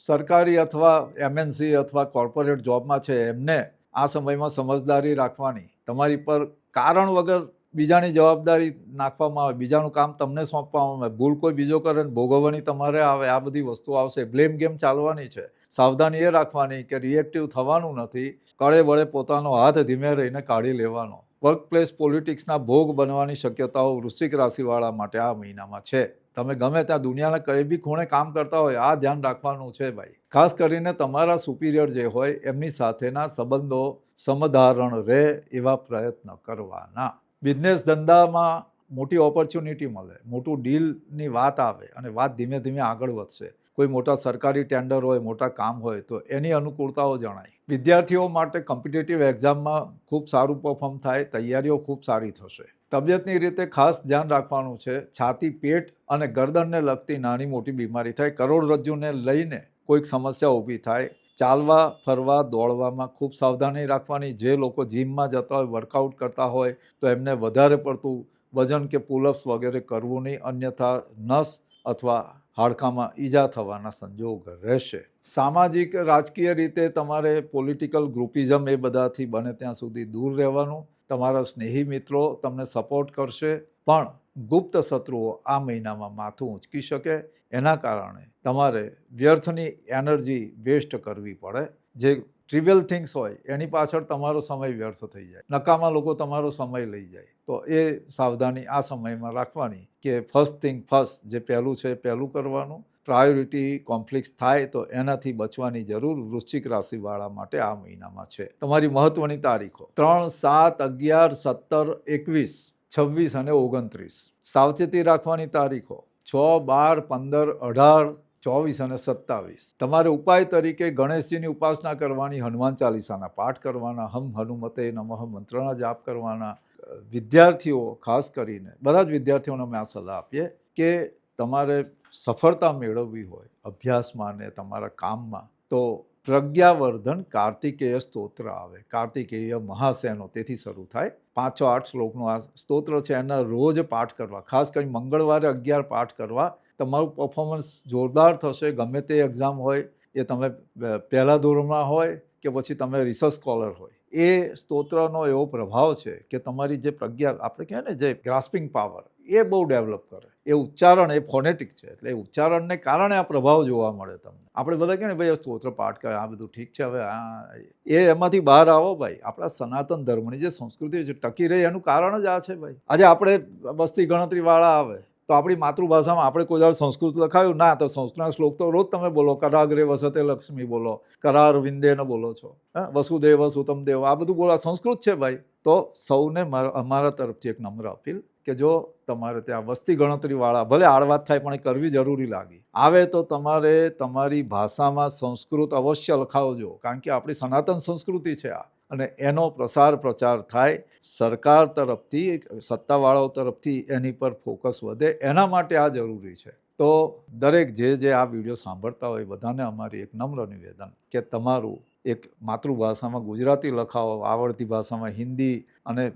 Speaker 1: સરકારી અથવા MNC અથવા કોર્પોરેટ જોબમાં છે એમને આ સમયમાં સમજદારી રાખવાની. તમારી પર કારણ વગર બીજાની જવાબદારી નાખવામાં આવે, બીજાનું કામ તમને સોંપવામાં આવે, ભૂલ કોઈ બીજો કરે ને ભોગવવાની તમારે આવે, આ બધી વસ્તુ આવશે. બ્લેમ ગેમ ચાલવાની છે. સાવધાની એ રાખવાની કે રિએક્ટિવ થવાનું નથી, કળે બળે પોતાનો હાથ ધીમે રહીને કાઢી લેવાનો. વર્કપ્લેસ પોલિટિક્સના ભોગ બનવાની શક્યતાઓ વૃશ્ચિક રાશિવાળા માટે આ મહિનામાં છે. તમે ગમે ત્યાં દુનિયાના કઈ બી ખૂણે કામ કરતા હોય, આ ધ્યાન રાખવાનું છે ભાઈ. ખાસ કરીને તમારા સુપિરિયર જે હોય એમની સાથેના સંબંધો સમધારણ રહે એવા પ્રયત્ન કરવાના. બિઝનેસ ધંધામાં મોટી ઓપોર્ચ્યુનિટી મળે, મોટું ડીલની વાત આવે અને વાત ધીમે ધીમે આગળ વધશે. કોઈ મોટા સરકારી ટેન્ડર હોય, મોટા કામ હોય તો એની અનુકૂળતાઓ જણાય. વિદ્યાર્થીઓ માટે કોમ્પિટિટિવ એક્ઝામમાં ખૂબ સારું પરફોર્મ થાય, તૈયારીઓ ખૂબ સારી થશે. તબિયતની રીતે ખાસ ધ્યાન રાખવાનું છે. છાતી, પેટ અને ગરદનને લગતી નાની મોટી બીમારી થાય, કરોડરજ્જુને લઈને કોઈક સમસ્યા ઊભી થાય. ચાલવા, ફરવા, દોડવામાં ખૂબ સાવધાની રાખવાની. જે લોકો જીમમાં જતા હોય, વર્કઆઉટ કરતા હોય તો એમને વધારે પડતું વજન કે પુલઅપ્સ વગેરે કરવું નહીં, અન્યથા નસ અથવા હાડકામાં ઈજા થવાના સંજોગ રહેશે. સામાજિક રાજકીય રીતે તમારે પોલિટિકલ ગ્રુપિઝમ એ બધાથી બને ત્યાં સુધી દૂર રહેવાનું. તમારા સ્નેહી મિત્રો તમને સપોર્ટ કરશે, પણ ગુપ્ત શત્રુઓ આ મહિનામાં માથું ઊંચકી શકે. એના કારણે તમારે વ્યર્થની એનર્જી વેસ્ટ કરવી પડે. જે ટ્રિવિયલ થિંગ્સ હોય એની પાછળ તમારો સમય વ્યર્થ થઈ જાય, નકામા લોકો તમારો સમય લઈ જાય. તો એ સાવધાની આ સમયમાં રાખવાની કે ફર્સ્ટ થિંગ ફર્સ્ટ, જે પહેલું છે એ પહેલું કરવાનું. પ્રાયોરિટી કોન્ફ્લિક્ટ થાય તો એનાથી બચવાની જરૂર વૃશ્ચિક રાશિવાળા માટે આ મહિનામાં છે. તમારી મહત્વની તારીખો 3, 7, 11, 17, 21, 26 અને 29. સાવચેતી રાખવાની તારીખો 6, 12, 15, 18, 24 અને 27. તમારે ઉપાય તરીકે ગણેશજીની ઉપાસના કરવાની, હનુમાન ચાલીસાના પાઠ કરવાના, હમ હનુમતે નમઃ મંત્રના જાપ કરવાના. વિદ્યાર્થીઓ ખાસ કરીને, બધા જ વિદ્યાર્થીઓને અમે આ સલાહ આપીએ કે તમારે સફળતા મેળવવી હોય અભ્યાસમાં ને તમારા કામમાં, તો પ્રજ્ઞાવર્ધન કાર્તિકેય સ્તોત્ર આવે. કાર્તિકેય મહાસેનો તેથી શરૂ થાય. 508 શ્લોકનું આ સ્તોત્ર છે, એના રોજ પાઠ કરવા. ખાસ કરી મંગળવારે 11 પાઠ કરવા. તમારું પરફોર્મન્સ જોરદાર થશે. ગમે તે એક્ઝામ હોય, એ તમે પહેલા ધોરણમાં હોય કે પછી તમે રિસર્ચ સ્કોલર હોય, એ સ્તોત્રનો એવો પ્રભાવ છે કે તમારી જે પ્રજ્ઞા, આપણે કહે ને જે ગ્રાસ્પિંગ પાવર, એ બહુ ડેવલપ કરે. એ ઉચ્ચારણ, એ ફોનેટિક છે, એટલે એ ઉચ્ચારણને કારણે આ પ્રભાવ જોવા મળે તમને. આપણે બધા કહે ને ભાઈ સ્તોત્ર પાઠ કરે, આ બધું ઠીક છે, હવે એમાંથી બહાર આવો ભાઈ. આપણા સનાતન ધર્મની જે સંસ્કૃતિ છે ટકી રહી, એનું કારણ જ આ છે ભાઈ. આજે આપણે વસ્તી ગણતરીવાળા આવે તો આપણી માતૃભાષામાં આપણે કોઈ વાર સંસ્કૃત લખાયું ના, તો સંસ્કૃતના શ્લોક તો રોજ તમે બોલો. કરાગ્રે વસતે લક્ષ્મી બોલો, કરાર વિંદેન બોલો છો, વસુદેવ સુતમ દેવ, આ બધું બોલો. સંસ્કૃત છે ભાઈ. તો સૌને અમારા તરફથી એક નમ્ર અપીલ કે જો તમારે ત્યાં વસ્તી ગણતરીવાળા, ભલે આડવાત થાય પણ એ કરવી જરૂરી લાગી આવે, તો તમારે તમારી ભાષામાં સંસ્કૃત અવશ્ય લખાવજો. કારણ કે આપણી સનાતન સંસ્કૃતિ છે આ, અને એનો પ્રચાર થાય. સરકાર તરફથી, સત્તાવાળાઓ તરફથી એની પર ફોકસ વધે, એના માટે આ જરૂરી છે. તો દરેક જે આ વિડીયો સાંભળતા હોય બધાને અમારી એક નમ્ર નિવેદન કે તમારું એક માતૃભાષામાં ગુજરાતી લખાવો, આવડતી ભાષામાં હિન્દી, અને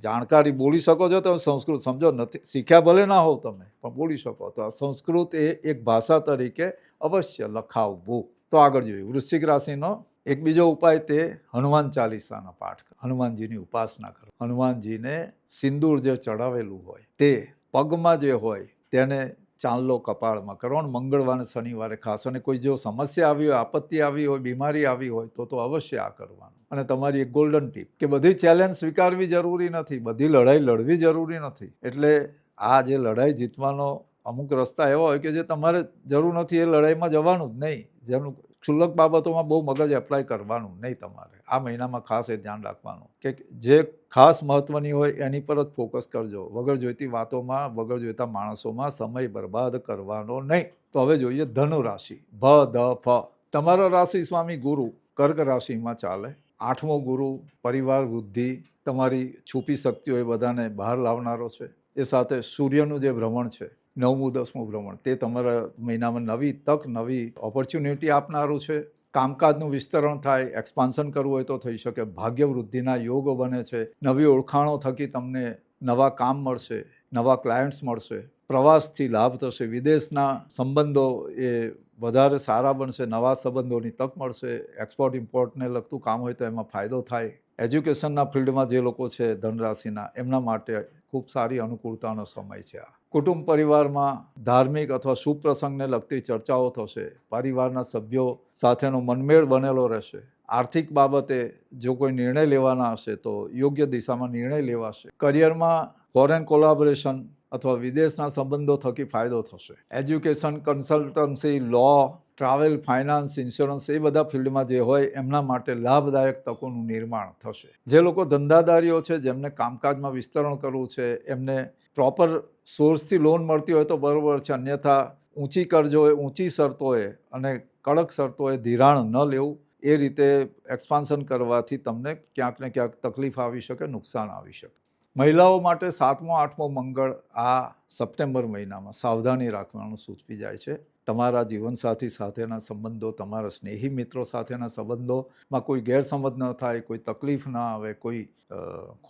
Speaker 1: જાણકારી બોલી શકો છો તમે સંસ્કૃત. સમજો નથી શીખ્યા ભલે ના હોવ તમે, પણ બોલી શકો. તો આ સંસ્કૃત એ એક ભાષા તરીકે અવશ્ય લખાવવું. તો આગળ જોઈએ વૃશ્ચિક રાશિનો એક બીજો ઉપાય, તે હનુમાન ચાલીસાના પાઠ, હનુમાનજીની ઉપાસના કરો. હનુમાનજીને સિંદૂર જે ચડાવેલું હોય તે પગમાં જે હોય તેને ચાંદલો કપાળમાં કરવાનો. મંગળવારે, શનિવારે ખાસ. અને કોઈ જો સમસ્યા આવી હોય, આપત્તિ આવી હોય, બીમારી આવી હોય તો અવશ્ય આ કરવાનું. અને તમારી એક ગોલ્ડન ટીપ કે બધી ચેલેન્જ સ્વીકારવી જરૂરી નથી, બધી લડાઈ લડવી જરૂરી નથી. એટલે આ જે લડાઈ જીતવાનો અમુક રસ્તા એવા હોય કે જે તમારે જરૂર નથી, એ લડાઈમાં જવાનું જ નહીં. જેનું ક્ષુલ્લક બાબતોમાં બહુ મગજ એપ્લાય કરવાનું નહીં તમારે. આ મહિનામાં ખાસ એ ધ્યાન રાખવાનું કે જે ખાસ મહત્વની હોય એની પર જ ફોકસ કરજો. વગર જોઈતી વાતોમાં, વગર જોઈતા માણસોમાં સમય બરબાદ કરવાનો નહીં. તો હવે જોઈએ ધનુ રાશિ, ભ ધ ફ. તમારો રાશિ સ્વામી ગુરુ કર્ક રાશિમાં ચાલે. 8મો ગુરુ પરિવાર વૃદ્ધિ, તમારી છુપી શક્તિઓ એ બધાને બહાર લાવનારો છે. એ સાથે સૂર્યનું જે ભ્રમણ છે, 9મું 10મું ભ્રમણ, તે તમારા મહિનામાં નવી તક, નવી ઓપોર્ચ્યુનિટી આપનારું છે. કામકાજનું વિસ્તરણ થાય, એક્સપાન્શન કરવું હોય તો થઈ શકે. ભાગ્ય વૃદ્ધિના યોગ બને છે. નવી ઓળખાણો થકી તમને નવા કામ મળશે, નવા ક્લાયન્ટ્સ મળશે. પ્રવાસથી લાભ થશે. વિદેશના સંબંધો એ વધારે સારા બનશે. નવા સંબંધોની તક મળશે. એક્સપોર્ટ ઇમ્પોર્ટને લગતું કામ હોય તો એમાં ફાયદો થાય. એજ્યુકેશનના ફિલ્ડમાં જે લોકો છે ધનરાશિના, એમના માટે ખૂબ સારી અનુકૂળતાનો સમય છે આ. કુટુંબ પરિવારમાં ધાર્મિક અથવા શુભ પ્રસંગને લગતી ચર્ચાઓ થશે. પરિવારના સભ્યો સાથેનો મનમેળ બનેલો રહેશે. આર્થિક બાબતે જો કોઈ નિર્ણય લેવાના હશે તો યોગ્ય દિશામાં નિર્ણય લેવાશે. કરિયરમાં ફોરેન કોલાબોરેશન અથવા વિદેશના સંબંધો થકી ફાયદો થશે. એજ્યુકેશન, કન્સલ્ટન્સી, લો, ટ્રાવેલ, ફાઇનાન્સ, ઇન્સ્યોરન્સ, એ બધા ફિલ્ડમાં જે હોય એમના માટે લાભદાયક તકોનું નિર્માણ થશે. જે લોકો ધંધાદારીઓ છે, જેમને કામકાજમાં વિસ્તરણ કરવું છે, એમને પ્રોપર સોર્સથી લોન મળતી હોય તો બરાબર છે. અન્યથા ઊંચી કરજોએ, ઊંચી શરતોએ અને કડક શરતોએ ધિરાણ ન લેવું. એ રીતે એક્સપાન્શન કરવાથી તમને ક્યાંક ને ક્યાંક તકલીફ આવી શકે, નુકસાન આવી શકે. મહિલાઓ માટે 7મો 8મો મંગળ આ સપ્ટેમ્બર મહિનામાં સાવધાની રાખવાનું સૂચવી જાય છે. તમારા જીવનસાથી સાથેના સંબંધો, તમારા સ્નેહી મિત્રો સાથેના સંબંધોમાં કોઈ ગેરસમજ ન થાય, કોઈ તકલીફ ના આવે, કોઈ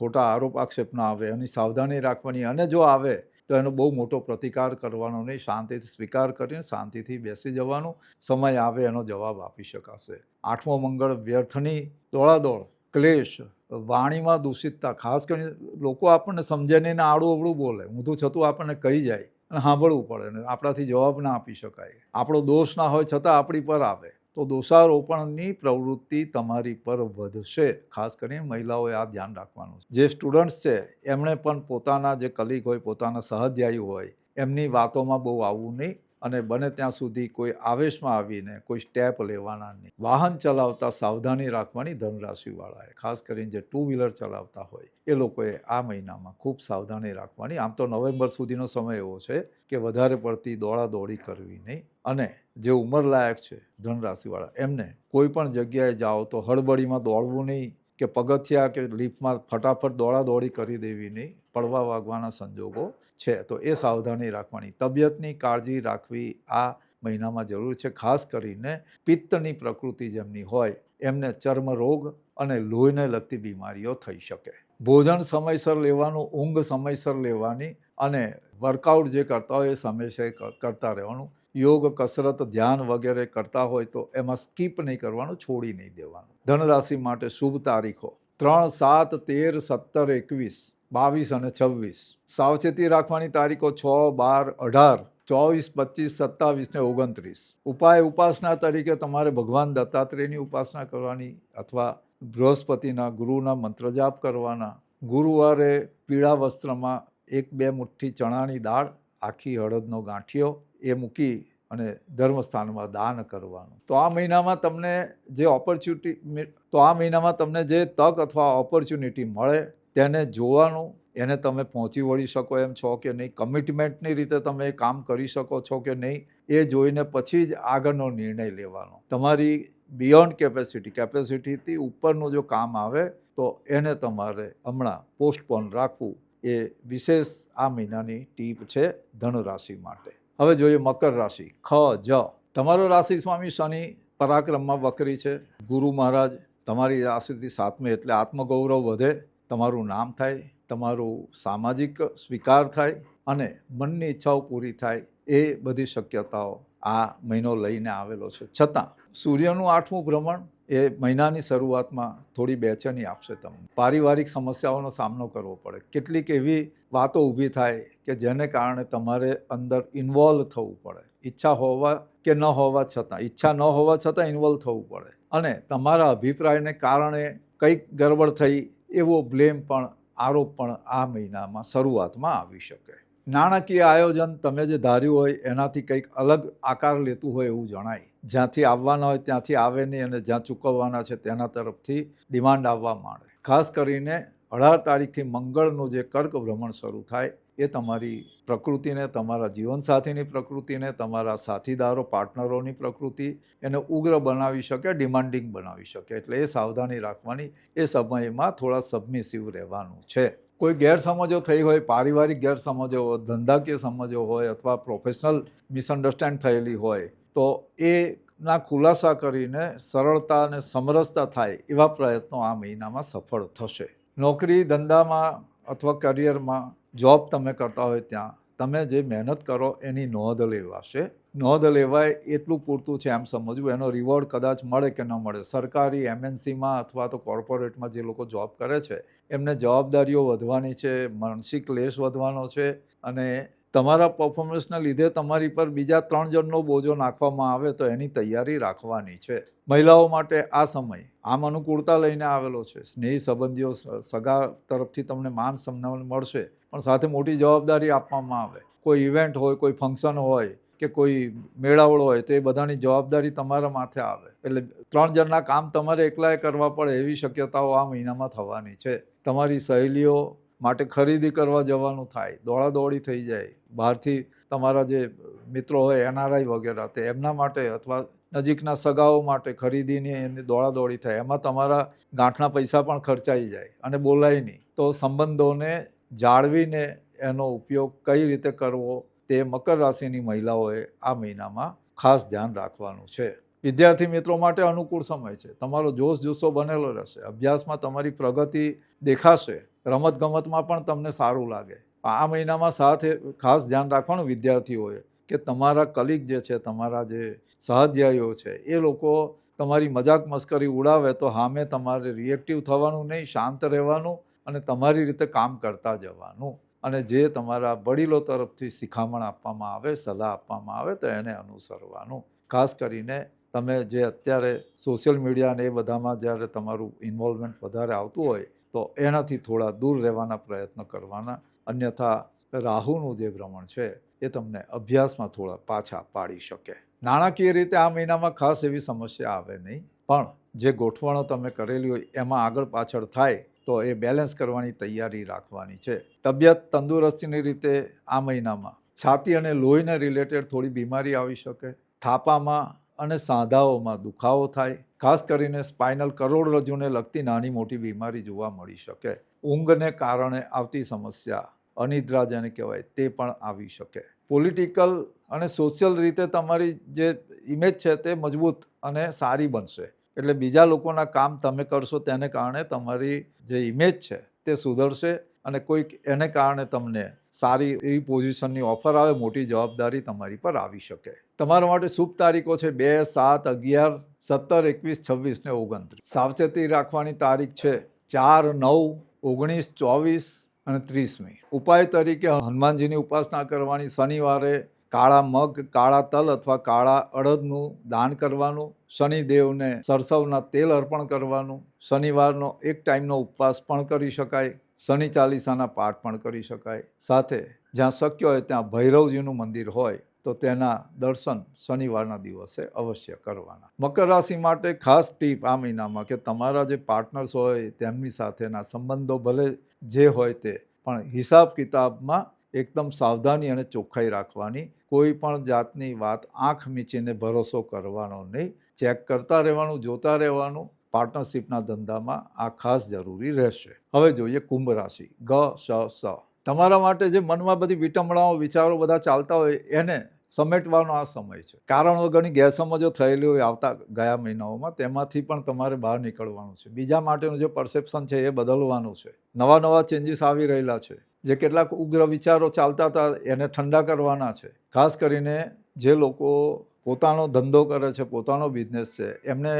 Speaker 1: ખોટા આરોપ આક્ષેપ ના આવે, એની સાવધાની રાખવાની. અને જો આવે તો એનો બહુ મોટો પ્રતિકાર કરવાનો નહીં, શાંતિથી સ્વીકાર કરીને શાંતિથી બેસી જવાનું. સમય આવે એનો જવાબ આપી શકાશે. 8મો મંગળ વ્યર્થની દોડાદોડ, ક્લેશ, વાણીમાં દૂષિતતા, ખાસ કરીને લોકો આપણને સમજે નહીં ને આડું અવળું બોલે, ઊંધું છતું આપણને કહી જાય અને સાંભળવું પડે ને આપણાથી જવાબ ના આપી શકાય. આપણો દોષ ના હોય છતાં આપણી પર આવે તો દોષારોપણની પ્રવૃત્તિ તમારી પર વધશે. ખાસ કરીને મહિલાઓએ આ ધ્યાન રાખવાનું છે. જે સ્ટુડન્ટ્સ છે એમણે પણ પોતાના જે કલીગ હોય, પોતાના સહધ્યાયી હોય, એમની વાતોમાં બહુ આવવું નહીં અને બને ત્યાં સુધી કોઈ આવેશમાં આવીને કોઈ સ્ટેપ લેવાના નહીં. વાહન ચલાવતા સાવધાની રાખવાની ધનરાશિવાળાએ, ખાસ કરીને જે 2 વ્હીલર ચલાવતા હોય એ લોકોએ આ મહિનામાં ખૂબ સાવધાની રાખવાની. આમ તો નવેમ્બર સુધીનો સમય એવો છે કે વધારે પડતી દોડાદોડી કરવી નહીં. અને જે ઉંમરલાયક છે ધનરાશિવાળા, એમને કોઈ પણ જગ્યાએ જાઓ તો હળબડીમાં દોડવું નહીં કે પગથિયા કે લિફ્ટમાં ફટાફટ દોડાદોડી કરી દેવી નહીં. પડવા વાગવાના સંજોગો છે તો એ સાવધાની રાખવાની. તબિયતની કાળજી રાખવી આ મહિનામાં જરૂર છે. ખાસ કરીને પિત્તની પ્રકૃતિ જેમની હોય એમને ચર્મરોગ અને લોહીને લગતી બીમારીઓ થઈ શકે. ભોજન સમયસર લેવાનું, ઊંઘ સમયસર લેવાની અને વર્કઆઉટ જે કરતા હોય એ સમયસર કરતા રહેવાનું. યોગ, કસરત, ધ્યાન વગેરે કરતા હોય તો એમાં સ્કીપ નહીં કરવાનું, છોડી નહીં દેવાનું. ધનરાશિ માટે શુભ તારીખો 3, 7, 13, 17, 21, 22 અને 26. સાવચેતી રાખવાની તારીખો 6, 12, 18, 24, 25, 27 ને 29. ઉપાય ઉપાસના તરીકે તમારે ભગવાન દત્તાત્રેયની ઉપાસના કરવાની અથવા બૃહસ્પતિના, ગુરુના મંત્ર જાપ કરવાના. ગુરુવારે પીળા વસ્ત્રમાં 1-2 મુઠ્ઠી ચણાની દાળ, આખી હળદનો ગાંઠિયો એ મૂકી અને ધર્મસ્થાનમાં દાન કરવાનું. તો આ મહિનામાં તમને જે તક અથવા ઓપોર્ચ્યુનિટી મળે તેને જોવાનું, એને તમે પહોંચી વળી શકો એમ છો કે નહીં, કમિટમેન્ટની રીતે તમે એ કામ કરી શકો છો કે નહીં, એ જોઈને પછી જ આગળનો નિર્ણય લેવાનો. તમારી બિયોન્ડ કેપેસિટીથી ઉપરનું જો કામ આવે તો એને તમારે હમણાં પોસ્ટપોન રાખવું. એ વિશેષ આ મહિનાની ટીપ છે ધનુરાશિ માટે. હવે જોઈએ મકર રાશિ. ખ, જ. તમારો રાશિ સ્વામી શનિ પરાક્રમમાં વક્રી છે. ગુરુ મહારાજ તમારી રાશિથી 7મે એટલે આત્મગૌરવ વધે, તમારું નામ થાય, તમારું સામાજિક સ્વીકાર થાય અને મનની ઈચ્છાઓ પૂરી થાય, એ બધી શક્યતાઓ આ મહિનો લઈને આવેલો છે. છતાં સૂર્યનું 8મું ભ્રમણ એ મહિનાની શરૂઆતમાં થોડી બેચેની આપશે. તમને પારિવારિક સમસ્યાઓનો સામનો કરવો પડે. કેટલીક એવી વાતો ઊભી થાય કે જેને કારણે તમારે અંદર ઇન્વોલ્વ થવું પડે. ઈચ્છા હોવા કે ન હોવા છતાં, ઈચ્છા ન હોવા છતાં ઇન્વોલ્વ થવું પડે. અને તમારા અભિપ્રાયને કારણે કંઈક ગડબડ થઈ એવો બ્લેમ પણ, આરોપ પણ આ મહિનામાં શરૂઆતમાં આવી શકે. નાણાકીય આયોજન તમે જે ધાર્યું હોય એનાથી કંઈક અલગ આકાર લેતું હોય એવું જણાય. જ્યાંથી આવવાના હોય ત્યાંથી આવે નહીં અને જ્યાં ચૂકવવાના છે તેના તરફથી ડિમાન્ડ આવવા માંડે. ખાસ કરીને 18 તારીખથી મંગળનું જે કર્ક ભ્રમણ શરૂ થાય એ તમારી પ્રકૃતિને, તમારા જીવનસાથીની પ્રકૃતિને, તમારા સાથીદારો, પાર્ટનરોની પ્રકૃતિ એને ઉગ્ર બનાવી શકે, ડિમાન્ડિંગ બનાવી શકે. એટલે એ સાવધાની રાખવાની. એ સમયમાં થોડા સબમિસિવ રહેવાનું છે. કોઈ ગેરસમજો થઈ હોય, પારિવારિક ગેરસમજો હોય, ધંધાકીય સમજો હોય અથવા પ્રોફેશનલ મિસઅન્ડરસ્ટેન્ડ થયેલી હોય તો એના ખુલાસા કરીને સરળતા અને સમરસતા થાય એવા પ્રયત્નો આ મહિનામાં સફળ થશે. નોકરી ધંધામાં અથવા કરિયરમાં, જોબ તમે કરતા હોય ત્યાં તમે જે મહેનત કરો એની નોંધ લેવાશે. નોંધ લેવાય એટલું પૂરતું છે એમ સમજવું. એનો રિવોર્ડ કદાચ મળે કે ન મળે. સરકારી MNCમાં અથવા તો કોર્પોરેટમાં જે લોકો જોબ કરે છે એમને જવાબદારીઓ વધવાની છે, માનસિક ક્લેશ વધવાનો છે અને તમારા પરફોર્મન્સને લીધે તમારી પર બીજા 3 જણનો બોજો નાખવામાં આવે તો એની તૈયારી રાખવાની છે. મહિલાઓ માટે આ સમય આમ અનુકૂળતા લઈને આવેલો છે. સ્નેહી સંબંધીઓ, સગા તરફથી તમને માન સન્માન મળશે, પણ સાથે મોટી જવાબદારી આપવામાં આવે. કોઈ ઇવેન્ટ હોય, કોઈ ફંક્શન હોય કે કોઈ મેળાવડો હોય તો એ બધાની જવાબદારી તમારા માથે આવે. એટલે 3 જણના કામ તમારે એકલાએ કરવા પડે એવી શક્યતાઓ આ મહિનામાં થવાની છે. તમારી સહેલીઓ માટે ખરીદી કરવા જવાનું થાય, દોડાદોડી થઈ જાય. બહારથી તમારા જે મિત્રો હોય NRI વગેરે તે એમના માટે અથવા નજીકના સગાઓ માટે ખરીદીની એની દોડાદોડી થાય. એમાં તમારા ગાંઠના પૈસા પણ ખર્ચાઈ જાય અને બોલાય નહીં. તો સંબંધોને જાળવીને એનો ઉપયોગ કઈ રીતે કરવો તે મકર રાશિની મહિલાઓએ આ મહિનામાં ખાસ ધ્યાન રાખવાનું છે. વિદ્યાર્થી મિત્રો માટે અનુકૂળ સમય છે. તમારો જોશ જુસ્સો બનેલો રહેશે. અભ્યાસમાં તમારી પ્રગતિ દેખાશે. રમતગમતમાં પણ તમને સારું લાગે. આ મહિનામાં સાથે ખાસ ધ્યાન રાખવાનું વિદ્યાર્થીઓએ કે તમારા કલીગ જે છે, તમારા જે સહાધ્યાયીઓ છે, એ લોકો તમારી મજાક મસ્કરી ઉડાવે તો સામે તમારે રિએક્ટિવ થવાનું નહીં, શાંત રહેવાનું અને તમારી રીતે કામ કરતા જવાનું. અને જે તમારા વડીલો તરફથી શિખામણ આપવામાં આવે, સલાહ આપવામાં આવે તો એને અનુસરવાનું. ખાસ કરીને તમે જે અત્યારે સોશિયલ મીડિયા અને એ બધામાં જ્યારે તમારું ઇન્વોલ્વમેન્ટ વધારે આવતું હોય તો એનાથી થોડા દૂર રહેવાના પ્રયત્ન કરવાના. અન્યથા રાહુનું જે ભ્રમણ છે એ તમને અભ્યાસમાં થોડા પાછા પાડી શકે. નાણાકીય રીતે આ મહિનામાં ખાસ એવી સમસ્યા આવે નહીં, પણ જે ગોઠવણો તમે કરેલી હોય એમાં આગળ પાછળ થાય તો એ બેલેન્સ કરવાની તૈયારી રાખવાની છે. તબિયત તંદુરસ્તીની રીતે આ મહિનામાં છાતી અને લોહીને રિલેટેડ થોડી બીમારી આવી શકે. થાપામાં અને સાંધાઓમાં દુખાવો થાય. ખાસ કરીને સ્પાઇનલ કરોડરજ્જુને લગતી નાની મોટી બીમારી જોવા મળી શકે. ઊંઘને કારણે આવતી સમસ્યા, અનિદ્રા જેને કહેવાય, તે પણ આવી શકે. પોલિટિકલ અને સોશિયલ રીતે તમારી જે ઇમેજ છે તે મજબૂત અને સારી બનશે. એટલે બીજા લોકોના કામ તમે કરશો તેને કારણે તમારી જે ઇમેજ છે તે સુધરશે અને કોઈક એને કારણે તમને સારી એવી પોઝિશનની ઓફર આવે, મોટી જવાબદારી તમારી પર આવી શકે. તમારા માટે શુભ તારીખો છે 2, 7, 11, 17, 21, 26 ને 29. સાવચેતી રાખવાની તારીખ છે 4, 9, 19, 24 અને 30મી. ઉપાય તરીકે હનુમાનજીની ઉપાસના કરવાની. શનિવારે કાળા મગ, કાળા તલ અથવા કાળા અડદનું દાન કરવાનું. શનિદેવને સરસવના તેલ અર્પણ કરવાનું. શનિવારનો એક ટાઈમનો ઉપવાસ પણ કરી શકાય. શનિ ચાલીસાના પાઠ પણ કરી શકાય. સાથે જ્યાં શક્ય હોય ત્યાં ભૈરવજીનું મંદિર હોય તો તેના દર્શન શનિવારના દિવસે અવશ્ય કરવાના. મકર રાશિ માટે ખાસ ટીપ આ મહિનામાં કે તમારા જે પાર્ટનર્સ હોય તેમની સાથેના સંબંધો ભલે જે હોય તે, પણ હિસાબ કિતાબમાં એકદમ સાવધાની અને ચોખ્ખાઈ રાખવાની. કોઈ પણ જાતની વાત આંખ મીચીને ભરોસો કરવાનો નહીં. ચેક કરતા રહેવાનું, જોતા રહેવાનું. પાર્ટનરશિપના ધંધામાં આ ખાસ જરૂરી રહેશે. હવે જોઈએ કુંભ રાશિ. ગ, શ, સ. તમારા માટે જે મનમાં બધી વિટંબણાઓ, વિચારો બધા ચાલતા હોય એને સમેટવાનો આ સમય છે. કારણ વગરની ગેરસમજો થયેલી હોય આવતા ગયા મહિનાઓમાં, તેમાંથી પણ તમારે બહાર નીકળવાનું છે. બીજા માટેનું જે પરસેપ્શન છે એ બદલવાનું છે. નવા નવા ચેન્જીસ આવી રહેલા છે. જે કેટલાક ઉગ્ર વિચારો ચાલતા હતા એને ઠંડા કરવાના છે. ખાસ કરીને જે લોકો પોતાનો ધંધો કરે છે, પોતાનો બિઝનેસ છે, એમને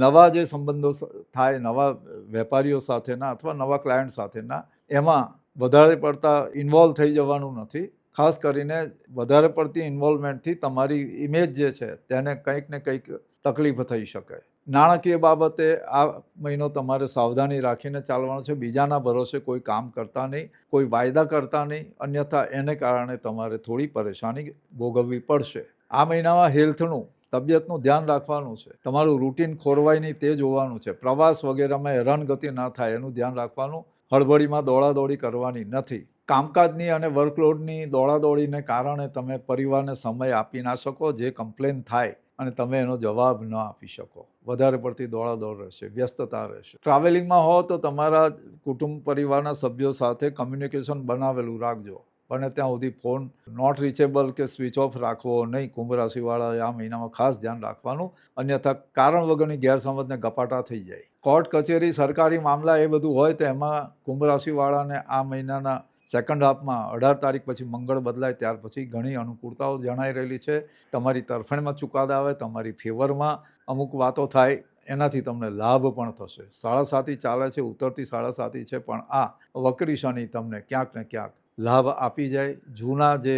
Speaker 1: નવા જે સંબંધો થાય, નવા વેપારીઓ સાથેના અથવા નવા ક્લાયન્ટ સાથેના, એમાં વધારે પડતા ઇન્વોલ્વ થઈ જવાનું નથી. ખાસ કરીને વધારે પડતી ઇન્વોલ્વમેન્ટથી તમારી ઇમેજ જે છે તેને કંઈક ને કંઈક તકલીફ થઈ શકે. નાણાકીય બાબતે આ મહિનો તમારે સાવધાની રાખીને ચાલવાનો છે. બીજાના ભરોસે કોઈ કામ કરતા નહીં, કોઈ વાયદા કરતા નહીં, અન્યથા એને કારણે તમારે થોડી પરેશાની ભોગવવી પડશે. આ મહિનામાં હેલ્થનું, તબિયતનું ધ્યાન રાખવાનું છે. તમારું રૂટીન ખોરવાય નહીં તે જોવાનું છે. પ્રવાસ વગેરેમાં હેરાનગતિ ના થાય એનું ધ્યાન રાખવાનું. હળબડીમાં દોડાદોડી કરવાની નથી. કામકાજની અને વર્કલોડની દોડાદોડીને કારણે તમે પરિવારને સમય આપી ના શકો. જે કમ્પ્લેન થાય અને તમે એનો જવાબ ન આપી શકો. વધારે પડતી દોડાદોડ રહેશે, વ્યસ્તતા રહેશે. ટ્રાવેલિંગમાં હો તો તમારા કુટુંબ પરિવારના સભ્યો સાથે કમ્યુનિકેશન બનાવેલું રાખજો. અને ત્યાં સુધી ફોન નોટ રીચેબલ કે સ્વિચ ઓફ રાખવો નહીં. કુંભ રાશિવાળાએ આ મહિનામાં ખાસ ધ્યાન રાખવાનું. અન્યથા કારણ વગરની ગેરસમજને ગપાટા થઈ જાય. કોર્ટ કચેરી, સરકારી મામલા એ બધું હોય તો એમાં કુંભ રાશિવાળાને આ મહિનાના સેકન્ડ હાફમાં 18 તારીખ પછી મંગળ બદલાય ત્યાર પછી ઘણી અનુકૂળતાઓ જણાઈ રહેલી છે. તમારી તરફેણમાં ચુકાદા આવે, તમારી ફેવરમાં અમુક વાતો થાય, એનાથી તમને લાભ પણ થશે. સાડાસાતી ચાલે છે, ઉતરતી સાડાસાતી છે, પણ આ વક્રી શનિ તમને ક્યાંક ને ક્યાંક લાભ આપી જાય. જૂના જે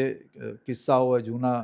Speaker 1: કિસ્સાઓ હોય, જૂના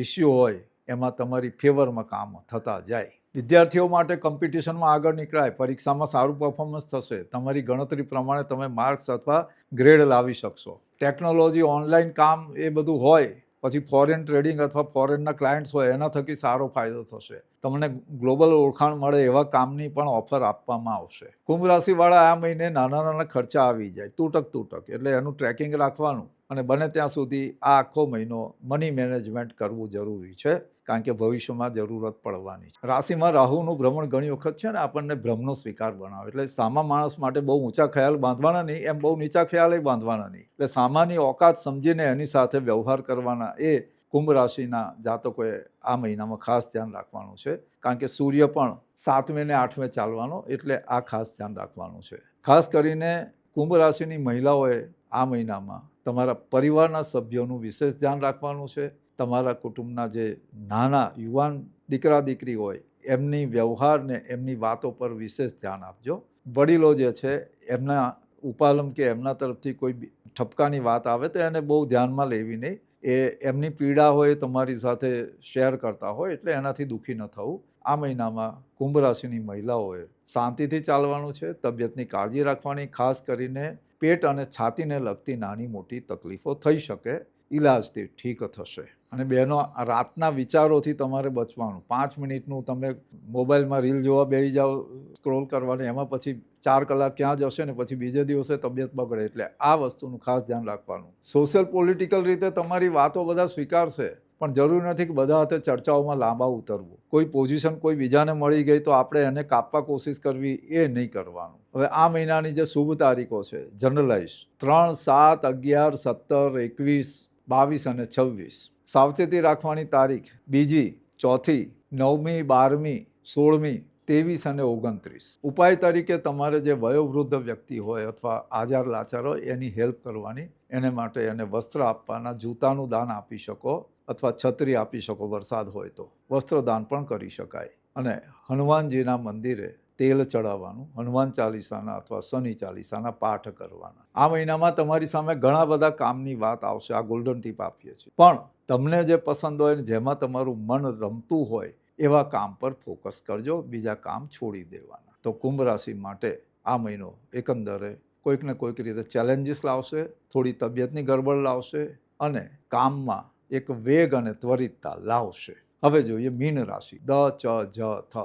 Speaker 1: ઇસ્યુ હોય, એમાં તમારી ફેવરમાં કામ થતા જાય. વિદ્યાર્થીઓ માટે કોમ્પિટિશનમાં આગળ નીકળાય. પરીક્ષામાં સારું પરફોર્મન્સ થશે. તમારી ગણતરી પ્રમાણે તમે માર્ક્સ અથવા ગ્રેડ લાવી શકશો. ટેકનોલોજી, ઓનલાઈન કામ એ બધું હોય, પછી ફોરેન ટ્રેડિંગ અથવા ફોરેનના ક્લાયન્ટ્સ હોય, એના થકી સારો ફાયદો થશે. તમને ગ્લોબલ ઓળખાણ મળે એવા કામની પણ ઓફર આપવામાં આવશે. કુંભ રાશિવાળા આ મહિને નાના નાના ખર્ચા આવી જાય, તૂટક. એટલે એનું ટ્રેકિંગ રાખવાનું અને બને ત્યાં સુધી આ આખો મહિનો મની મેનેજમેન્ટ કરવું જરૂરી છે, કારણ કે ભવિષ્યમાં જરૂરત પડવાની છે. રાશિમાં રાહુનું ભ્રમણ ઘણી વખત છે ને આપણને ભ્રમનો સ્વીકાર બનાવે, એટલે સામા માણસ માટે બહુ ઊંચા ખ્યાલ બાંધવાના નહીં, એમ બહુ નીચા ખ્યાલ બાંધવાના નહીં. એટલે સામાની ઓકાત સમજીને એની સાથે વ્યવહાર કરવાના એ કુંભ રાશિના જાતકોએ આ મહિનામાં ખાસ ધ્યાન રાખવાનું છે, કારણ કે સૂર્ય પણ 7મે ને 8મે ચાલવાનો, એટલે આ ખાસ ધ્યાન રાખવાનું છે. ખાસ કરીને કુંભ રાશિની મહિલાઓએ આ મહિનામાં તમારા પરિવારના સભ્યોનું વિશેષ ધ્યાન રાખવાનું છે. તમારા કુટુંબના જે નાના યુવાન દીકરા દીકરી હોય એમની વ્યવહારને એમની વાતો પર વિશેષ ધ્યાન આપજો. વડીલો જે છે એમના ઉપાલમ કે એમના તરફથી કોઈ ઠપકાની વાત આવે તો એને બહુ ધ્યાનમાં લેવી નહીં. એ એમની પીડા હોય તમારી સાથે શેર કરતા હોય, એટલે એનાથી દુઃખી ન થવું. આ મહિનામાં કુંભ રાશિની મહિલાઓએ શાંતિથી ચાલવાનું છે, તબિયતની કાળજી રાખવાની. ખાસ કરીને પેટ અને છાતીને લગતી નાની મોટી તકલીફો થઈ શકે, ઈલાજથી ઠીક થશે. અને બહેનો, રાતના વિચારોથી તમારે બચવાનું. 5 મિનિટનું તમે મોબાઈલમાં રીલ જોવા બેસી જાઓ, સ્ક્રોલ કરવાની, એમાં પછી 4 કલાક ક્યાં જશે ને પછી બીજે દિવસે તબિયત બગડે. એટલે આ વસ્તુનું ખાસ ધ્યાન રાખવાનું. સોશિયલ પોલિટિકલ રીતે તમારી વાતો બધા સ્વીકારશે, પણ જરૂરી નથી કે બધા હાથે ચર્ચાઓમાં લાંબા ઉતરવું. કોઈ પોઝિશન કોઈ બીજાને મળી ગઈ તો આપણે એને કાપવા કોશિશ કરવી, એ નહીં કરવાનું. હવે આ મહિનાની જે શુભ તારીખો છે જનરલાઇઝ 3, 7, 11, 17, 21, 22 અને 26. સાવચેતી રાખવાની તારીખ 2, 4, 9મી, 12મી, 16મી, 23 અને 29. ઉપાય તરીકે તમારે જે વયોવૃદ્ધ વ્યક્તિ હોય અથવા આજાર લાચાર હોય એની હેલ્પ કરવાની. એને માટે એને વસ્ત્ર આપવાના, જૂતાનું દાન આપી શકો અથવા છત્રી આપી શકો વરસાદ હોય તો. વસ્ત્રદાન પણ કરી શકાય. અને હનુમાનજીના મંદિરે તેલ ચડાવવાનું, હનુમાન ચાલીસાના અથવા શનિ ચાલીસાના પાઠ કરવાના. આ મહિનામાં તમારી સામે ઘણા બધા કામની વાત આવશે. આ ગોલ્ડન ટીપ આપીએ છીએ. પણ તમને જે પસંદ હોય ને જેમાં તમારું મન રમતું હોય એવા કામ પર ફોકસ કરજો, બીજા કામ છોડી દેવાના. તો કુંભ રાશિ માટે આ મહિનો એકંદરે કોઈક ને કોઈક રીતે ચેલેન્જીસ લાવશે, થોડી તબિયતની ગડબડ લાવશે અને કામમાં એક વેગ અને ત્વરિતતા લાવશે. હવે જોઈએ મીન રાશિ. દ, ચ, જ, થ.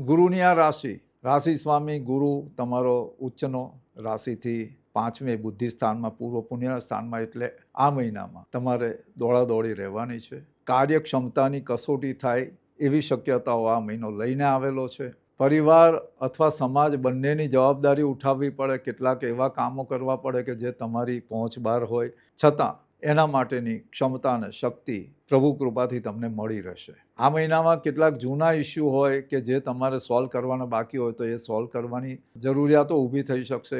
Speaker 1: ગુરુની આ રાશિ, રાશિ સ્વામી ગુરુ તમારો ઉચ્ચનો, રાશિથી 5મે બુદ્ધિ સ્થાનમાં, પૂર્વ પુણ્યના સ્થાનમાં. એટલે આ મહિનામાં તમારે દોડાદોડી રહેવાની છે. કાર્યક્ષમતાની કસોટી થાય એવી શક્યતાઓ આ મહિનો લઈને આવેલો છે. પરિવાર અથવા સમાજ બંનેની જવાબદારી ઉઠાવવી પડે. કેટલાક એવા કામો કરવા પડે કે જે તમારી પહોંચ બહાર હોય, છતાં એના માટેની ક્ષમતા અને શક્તિ પ્રભુ કૃપાથી તમને મળી રહેશે. આ મહિનામાં કેટલાક જૂના ઇસ્યુ હોય કે જે તમારે સોલ્વ કરવાના બાકી હોય તો એ સોલ્વ કરવાની જરૂરિયાતો ઊભી થઈ શકશે.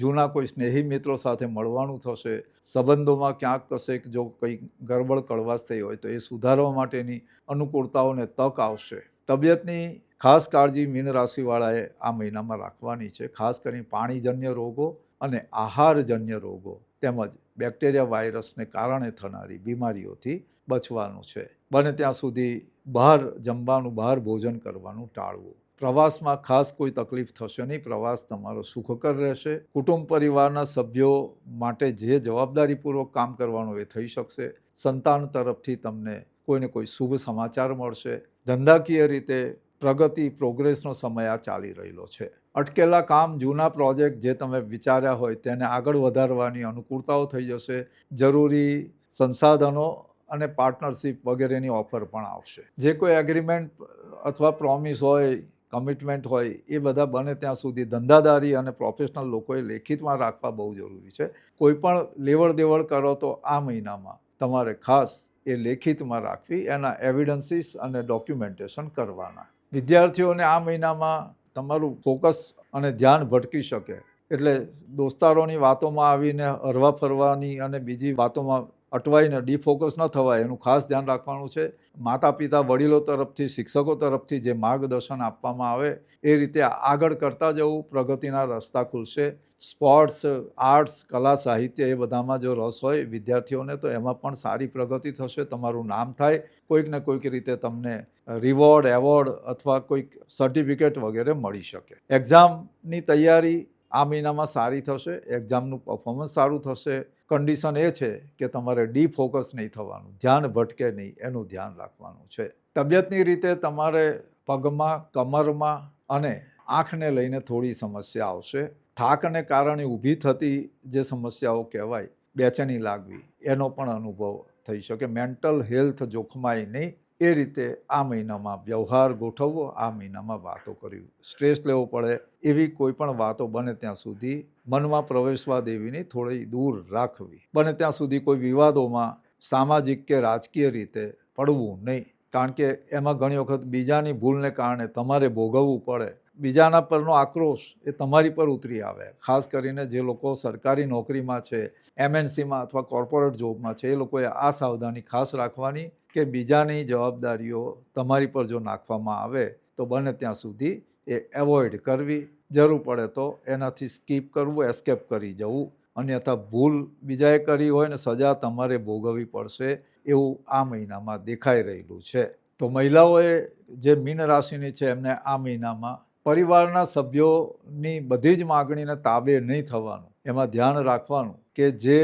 Speaker 1: જૂના કોઈ સ્નેહી મિત્રો સાથે મળવાનું થશે. સંબંધોમાં ક્યાંક કશેક જો કંઈ ગરબડ કડવાશ થઈ હોય તો એ સુધારવા માટેની અનુકૂળતાઓને તક આવશે. તબિયતની ખાસ કાળજી મીન રાશિવાળાએ આ મહિનામાં રાખવાની છે. ખાસ કરીને પાણીજન્ય રોગો અને આહારજન્ય રોગો તેમજ બેક્ટેરિયા વાયરસને કારણે થનારી બીમારીઓથી બચવાનું છે. બને ત્યાં સુધી બહાર જમવાનું, બહાર ભોજન કરવાનું ટાળવું. પ્રવાસમાં ખાસ કોઈ તકલીફ થશે નહીં. પ્રવાસ તમારો સુખકર રહેશે. કુટુંબ પરિવારના સભ્યો માટે જે જવાબદારીપૂર્વક કામ કરવાનું એ થઈ શકશે. સંતાન તરફથી તમને કોઈને કોઈ શુભ સમાચાર મળશે. ધંધાકીય રીતે પ્રગતિ, પ્રોગ્રેસનો સમય આ ચાલી રહેલો છે. અટકેલા કામ, જૂના પ્રોજેક્ટ જે તમે વિચાર્યા હોય તેને આગળ વધારવાની અનુકૂળતાઓ થઈ જશે. જરૂરી સંસાધનો અને પાર્ટનરશિપ વગેરેની ઓફર પણ આવશે. જે કોઈ એગ્રીમેન્ટ અથવા પ્રોમિસ હોય, કમિટમેન્ટ હોય, એ બધા બને ત્યાં સુધી ધંધાદારી અને પ્રોફેશનલ લોકોએ લેખિતમાં રાખવા બહુ જરૂરી છે. કોઈ પણ લેવડ દેવડ કરો તો આ મહિનામાં તમારે ખાસ એ લેખિતમાં રાખવી, એના એવિડન્સીસ અને ડોક્યુમેન્ટેશન કરવાના. વિદ્યાર્થીઓને આ મહિનામાં તમારું ફોકસ અને ધ્યાન ભટકી શકે, એટલે દોસ્તારોની વાતોમાં આવીને હરવા ફરવાની અને બીજી વાતોમાં અટવાઈને ડિફોકસ ન થવાય એનું ખાસ ધ્યાન રાખવાનું છે. માતા પિતા, વડીલો તરફથી, શિક્ષકો તરફથી જે માર્ગદર્શન આપવામાં આવે એ રીતે આગળ કરતા જવું. પ્રગતિના રસ્તા ખુલશે. સ્પોર્ટ્સ, આર્ટ્સ, કલા, સાહિત્ય એ બધામાં જો રસ હોય વિદ્યાર્થીઓને તો એમાં પણ સારી પ્રગતિ થશે. તમારું નામ થાય. કોઈક ને કોઈક રીતે તમને રિવોર્ડ, એવોર્ડ અથવા કોઈક સર્ટિફિકેટ વગેરે મળી શકે. એક્ઝામની તૈયારી આ મહિનામાં સારી થશે. એક્ઝામનું પરફોર્મન્સ સારું થશે. કન્ડિશન એ છે કે તમારે ડિફોકસ નહીં થવાનું, ધ્યાન ભટકે નહીં, એનું ધ્યાન રાખવાનું છે. તબિયતની રીતે તમારે પગમાં, કમરમાં અને આંખને લઈને થોડી સમસ્યા આવશે. થાકને કારણે ઊભી થતી જે સમસ્યાઓ કહેવાય, બેચેની લાગવી, એનો પણ અનુભવ થઈ શકે. મેન્ટલ હેલ્થ જોખમાય નહીં એ રીતે આ મહિનામાં વ્યવહાર ગોઠવવો, આ મહિનામાં વાતો કરવી. સ્ટ્રેસ લેવો પડે એવી કોઈ પણ વાતો બને ત્યાં સુધી મનમાં પ્રવેશવા દેવીની થોડી દૂર રાખવી. બને ત્યાં સુધી કોઈ વિવાદોમાં સામાજિક કે રાજકીય રીતે પડવું નહીં, કારણ કે એમાં ઘણી વખત બીજાની ભૂલને કારણે તમારે ભોગવવું પડે. બીજાના પરનો આક્રોશ એ તમારી પર ઉતરી આવે. ખાસ કરીને જે લોકો સરકારી નોકરીમાં છે, MNCમાં અથવા કોર્પોરેટ જોબમાં છે, એ લોકોએ આ સાવધાની ખાસ રાખવાની કે બીજાની જવાબદારીઓ તમારી પર જો નાખવામાં આવે તો બને ત્યાં સુધી એ એવોઇડ કરવી. જરૂર પડે તો એનાથી સ્કીપ કરવું, એસ્કેપ કરી જવું. અન્યથા ભૂલ બીજાએ કરી હોય ને સજા તમારે ભોગવવી પડશે એવું આ મહિનામાં દેખાઈ રહેલું છે. તો મહિલાઓએ જે મીન રાશિની છે એમને આ મહિનામાં પરિવારના સભ્યોની બધી જ માગણીને તાબે નહીં થવાનું. એમાં ધ્યાન રાખવાનું કે જે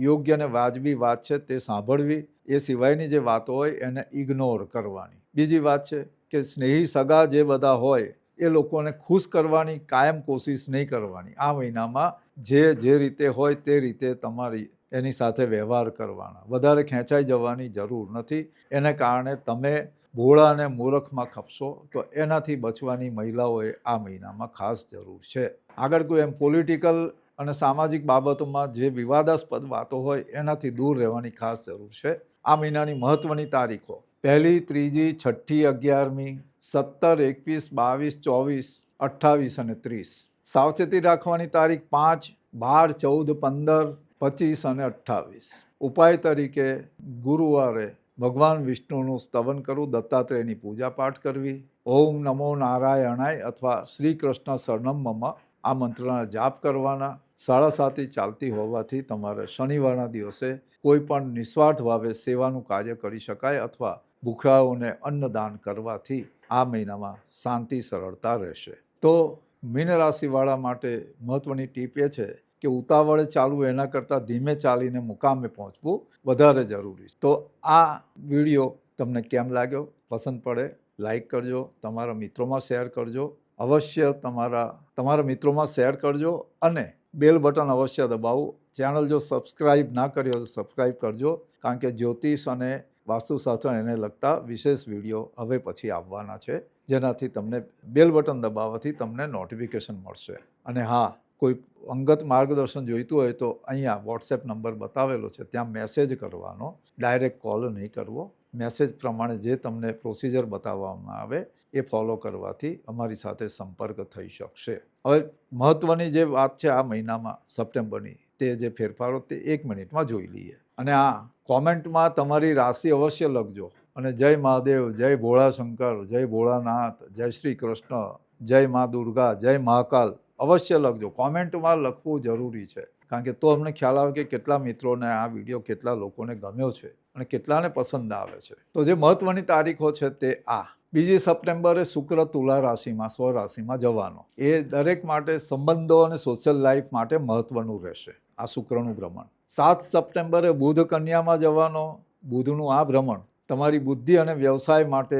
Speaker 1: યોગ્ય અને વાજબી વાત છે તે સાંભળવી, એ સિવાયની જે વાતો હોય એને ઇગ્નોર કરવાની. બીજી વાત છે કે સ્નેહી સગા જે બધા હોય એ લોકોને ખુશ કરવાની કાયમ કોશિશ નહીં કરવાની. આ મહિનામાં જે રીતે હોય તે રીતે તમારી એની સાથે વ્યવહાર કરવાના. વધારે ખેંચાઈ જવાની જરૂર નથી. એને કારણે તમે ભોળા અને મૂર્ખમાં ખપશો, તો એનાથી બચવાની મહિલાઓએ આ મહિનામાં ખાસ જરૂર છે. આગળ કોઈ એમ પોલિટિકલ અને સામાજિક બાબતોમાં જે વિવાદાસ્પદ વાતો હોય એનાથી દૂર રહેવાની ખાસ જરૂર છે. આ મહિનાની મહત્વની તારીખો 1, 3, 6, 11મી, 17, 21, 22, 24, 28 અને 30. સાવચેતી રાખવાની તારીખ 5, 12, 14, 15, 25 અને 28. ઉપાય તરીકે ગુરુવારે ભગવાન વિષ્ણુનું સ્તવન કરવું, દત્તાત્રેયની પૂજા પાઠ કરવી, ઓમ નમો નારાયણાય અથવા શ્રી કૃષ્ણ શરણમમાં આ મંત્રના જાપ કરવાના. 7:30 ચાલતી હોવાથી તમારે શનિવારના દિવસે કોઈ પણ નિસ્વાર્થ ભાવે સેવાનું કાર્ય કરી શકાય અથવા ભૂખ્યાઓને અન્નદાન કરવાથી આ મહિનામાં શાંતિ સરળતા રહેશે. તો મીન રાશિવાળા માટે મહત્વની ટીપ એ છે કે ઉતાવળે ચાલવું એના કરતાં ધીમે ચાલીને મુકામે પહોંચવું વધારે જરૂરી છે. તો આ વિડીયો તમને કેમ લાગ્યો? પસંદ પડે લાઈક કરજો, તમારા મિત્રોમાં શેર કરજો. અવશ્ય તમારા મિત્રોમાં શેર કરજો અને બેલ બટન અવશ્ય દબાવો. ચેનલ જો સબસ્ક્રાઈબ ના કર્યો તો સબસ્ક્રાઈબ કરજો, કારણ કે જ્યોતિષ અને વાસ્તુશાસ્ત્ર એને લગતા વિશેષ વિડીયો હવે પછી આવવાના છે, જેનાથી તમને બેલ બટન દબાવવાથી તમને નોટિફિકેશન મળશે. અને હા, કોઈ અંગત માર્ગદર્શન જોઈતું હોય તો અહીંયા વોટ્સએપ નંબર બતાવેલો છે, ત્યાં મેસેજ કરવાનો, ડાયરેક્ટ કોલ નહીં કરવો. મેસેજ પ્રમાણે જે તમને પ્રોસિજર બતાવવામાં આવે એ ફોલો કરવાથી અમારી સાથે સંપર્ક થઈ શકશે. હવે મહત્ત્વની જે વાત છે આ મહિનામાં સપ્ટેમ્બરની, તે જે ફેરફારો તે 1 મિનિટમાં જોઈ લઈએ. અને આ કોમેન્ટમાં તમારી રાશિ અવશ્ય લખજો. અને જય મહાદેવ, જય ભોળાશંકર, જય ભોળાનાથ, જય શ્રી કૃષ્ણ, જય મા દુર્ગા, જય મહાકાલ અવશ્ય લખજો. કોમેન્ટમાં લખવું જરૂરી છે, કારણ કે તો અમને ખ્યાલ આવે કે કેટલા મિત્રોને આ વિડીયો, કેટલા લોકોને ગમ્યો છે અને કેટલાને પસંદ આવે છે. તો જે મહત્વની તારીખો છે તે આ 2 સપ્ટેમ્બરે શુક્ર તુલા રાશિમાં સ્વરાશિમાં જવાનો. એ દરેક માટે સંબંધો અને સોશિયલ લાઈફ માટે મહત્વનું રહેશે આ શુક્રનું ભ્રમણ. 7 સપ્ટેમ્બરે બુધ કન્યામાં જવાનો. બુધનું આ ભ્રમણ તમારી બુદ્ધિ અને વ્યવસાય માટે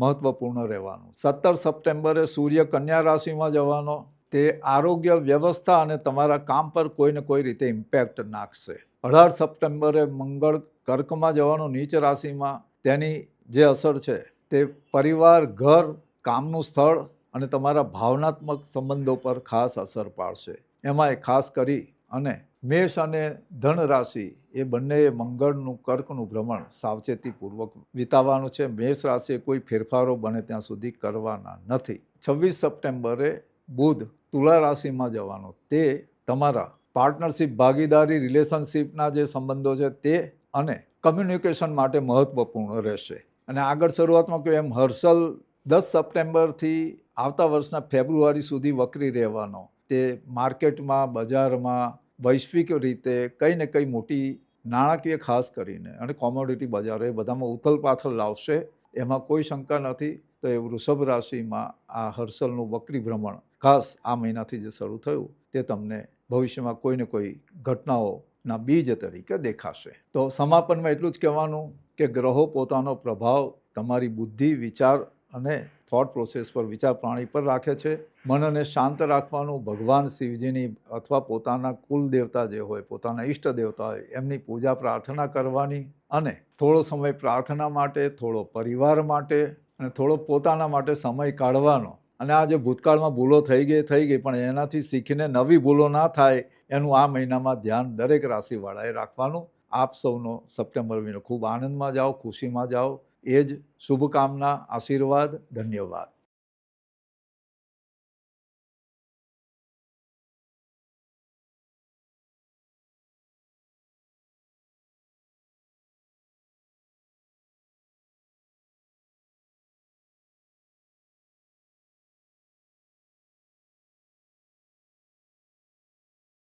Speaker 1: મહત્વપૂર્ણ રહેવાનું. 17 સપ્ટેમ્બરે સૂર્ય કન્યા રાશિમાં જવાનો. તે આરોગ્ય વ્યવસ્થા અને તમારા કામ પર કોઈને કોઈ રીતે ઇમ્પેક્ટ નાખશે. 18 સપ્ટેમ્બરે મંગળ કર્કમાં જવાનો નીચ રાશિમાં. તેની જે અસર છે તે પરિવાર, ઘર, કામનું સ્થળ અને તમારા ભાવનાત્મક સંબંધો પર ખાસ અસર પાડશે. એમાંય ખાસ કરી અને મેષ અને ધન રાશિ એ બંનેએ મંગળનું કર્કનું ભ્રમણ સાવચેતીપૂર્વક વિતાવવાનું છે. મેષ રાશિએ કોઈ ફેરફારો બને ત્યાં સુધી કરવાના નથી. 26 સપ્ટેમ્બરે બુધ તુલા રાશિમાં જવાનો. તે તમારા પાર્ટનરશિપ, ભાગીદારી, રિલેશનશિપના જે સંબંધો છે તે અને કમ્યુનિકેશન માટે મહત્વપૂર્ણ રહેશે. અને આગળ શરૂઆતમાં કહ્યું એમ હર્ષલ 10 સપ્ટેમ્બરથી આવતા વર્ષના ફેબ્રુઆરી સુધી વકરી રહેવાનો. તે માર્કેટમાં, બજારમાં, વૈશ્વિક રીતે કંઈ ને કંઈ મોટી નાણાકીય ખાસ કરીને અને કોમોડિટી બજારો એ બધામાં ઉથલપાથલ લાવશે, એમાં કોઈ શંકા નથી. તો એ વૃષભ રાશિમાં આ હર્ષલનું વક્રી ભ્રમણ ખાસ આ મહિનાથી જે શરૂ થયું તે તમને ભવિષ્યમાં કોઈને કોઈ ઘટનાઓના બીજ તરીકે દેખાશે. તો સમાપનમાં એટલું જ કહેવાનું કે ગ્રહો પોતાનો પ્રભાવ તમારી બુદ્ધિ, વિચાર અને થોટ પ્રોસેસ પર વિચાર પ્રાણી પર રાખે છે. મનને શાંત રાખવાનું, ભગવાન શિવજીની અથવા પોતાના કુલ દેવતા જે હોય, પોતાના ઈષ્ટ દેવતા હોય, એમની પૂજા પ્રાર્થના કરવાની અને થોડો સમય પ્રાર્થના માટે, થોડો પરિવાર માટે અને થોડો પોતાના માટે સમય કાઢવાનો. અને આ જે ભૂતકાળમાં ભૂલો થઈ ગઈ પણ એનાથી શીખીને નવી ભૂલો ના થાય એનું આ મહિનામાં ધ્યાન દરેક રાશિવાળાએ રાખવાનું. આપ સૌનો સપ્ટેમ્બર મહિનો ખૂબ આનંદમાં જાઓ, ખુશીમાં જાઓ, એ જ શુભકામના, આશીર્વાદ. ધન્યવાદ.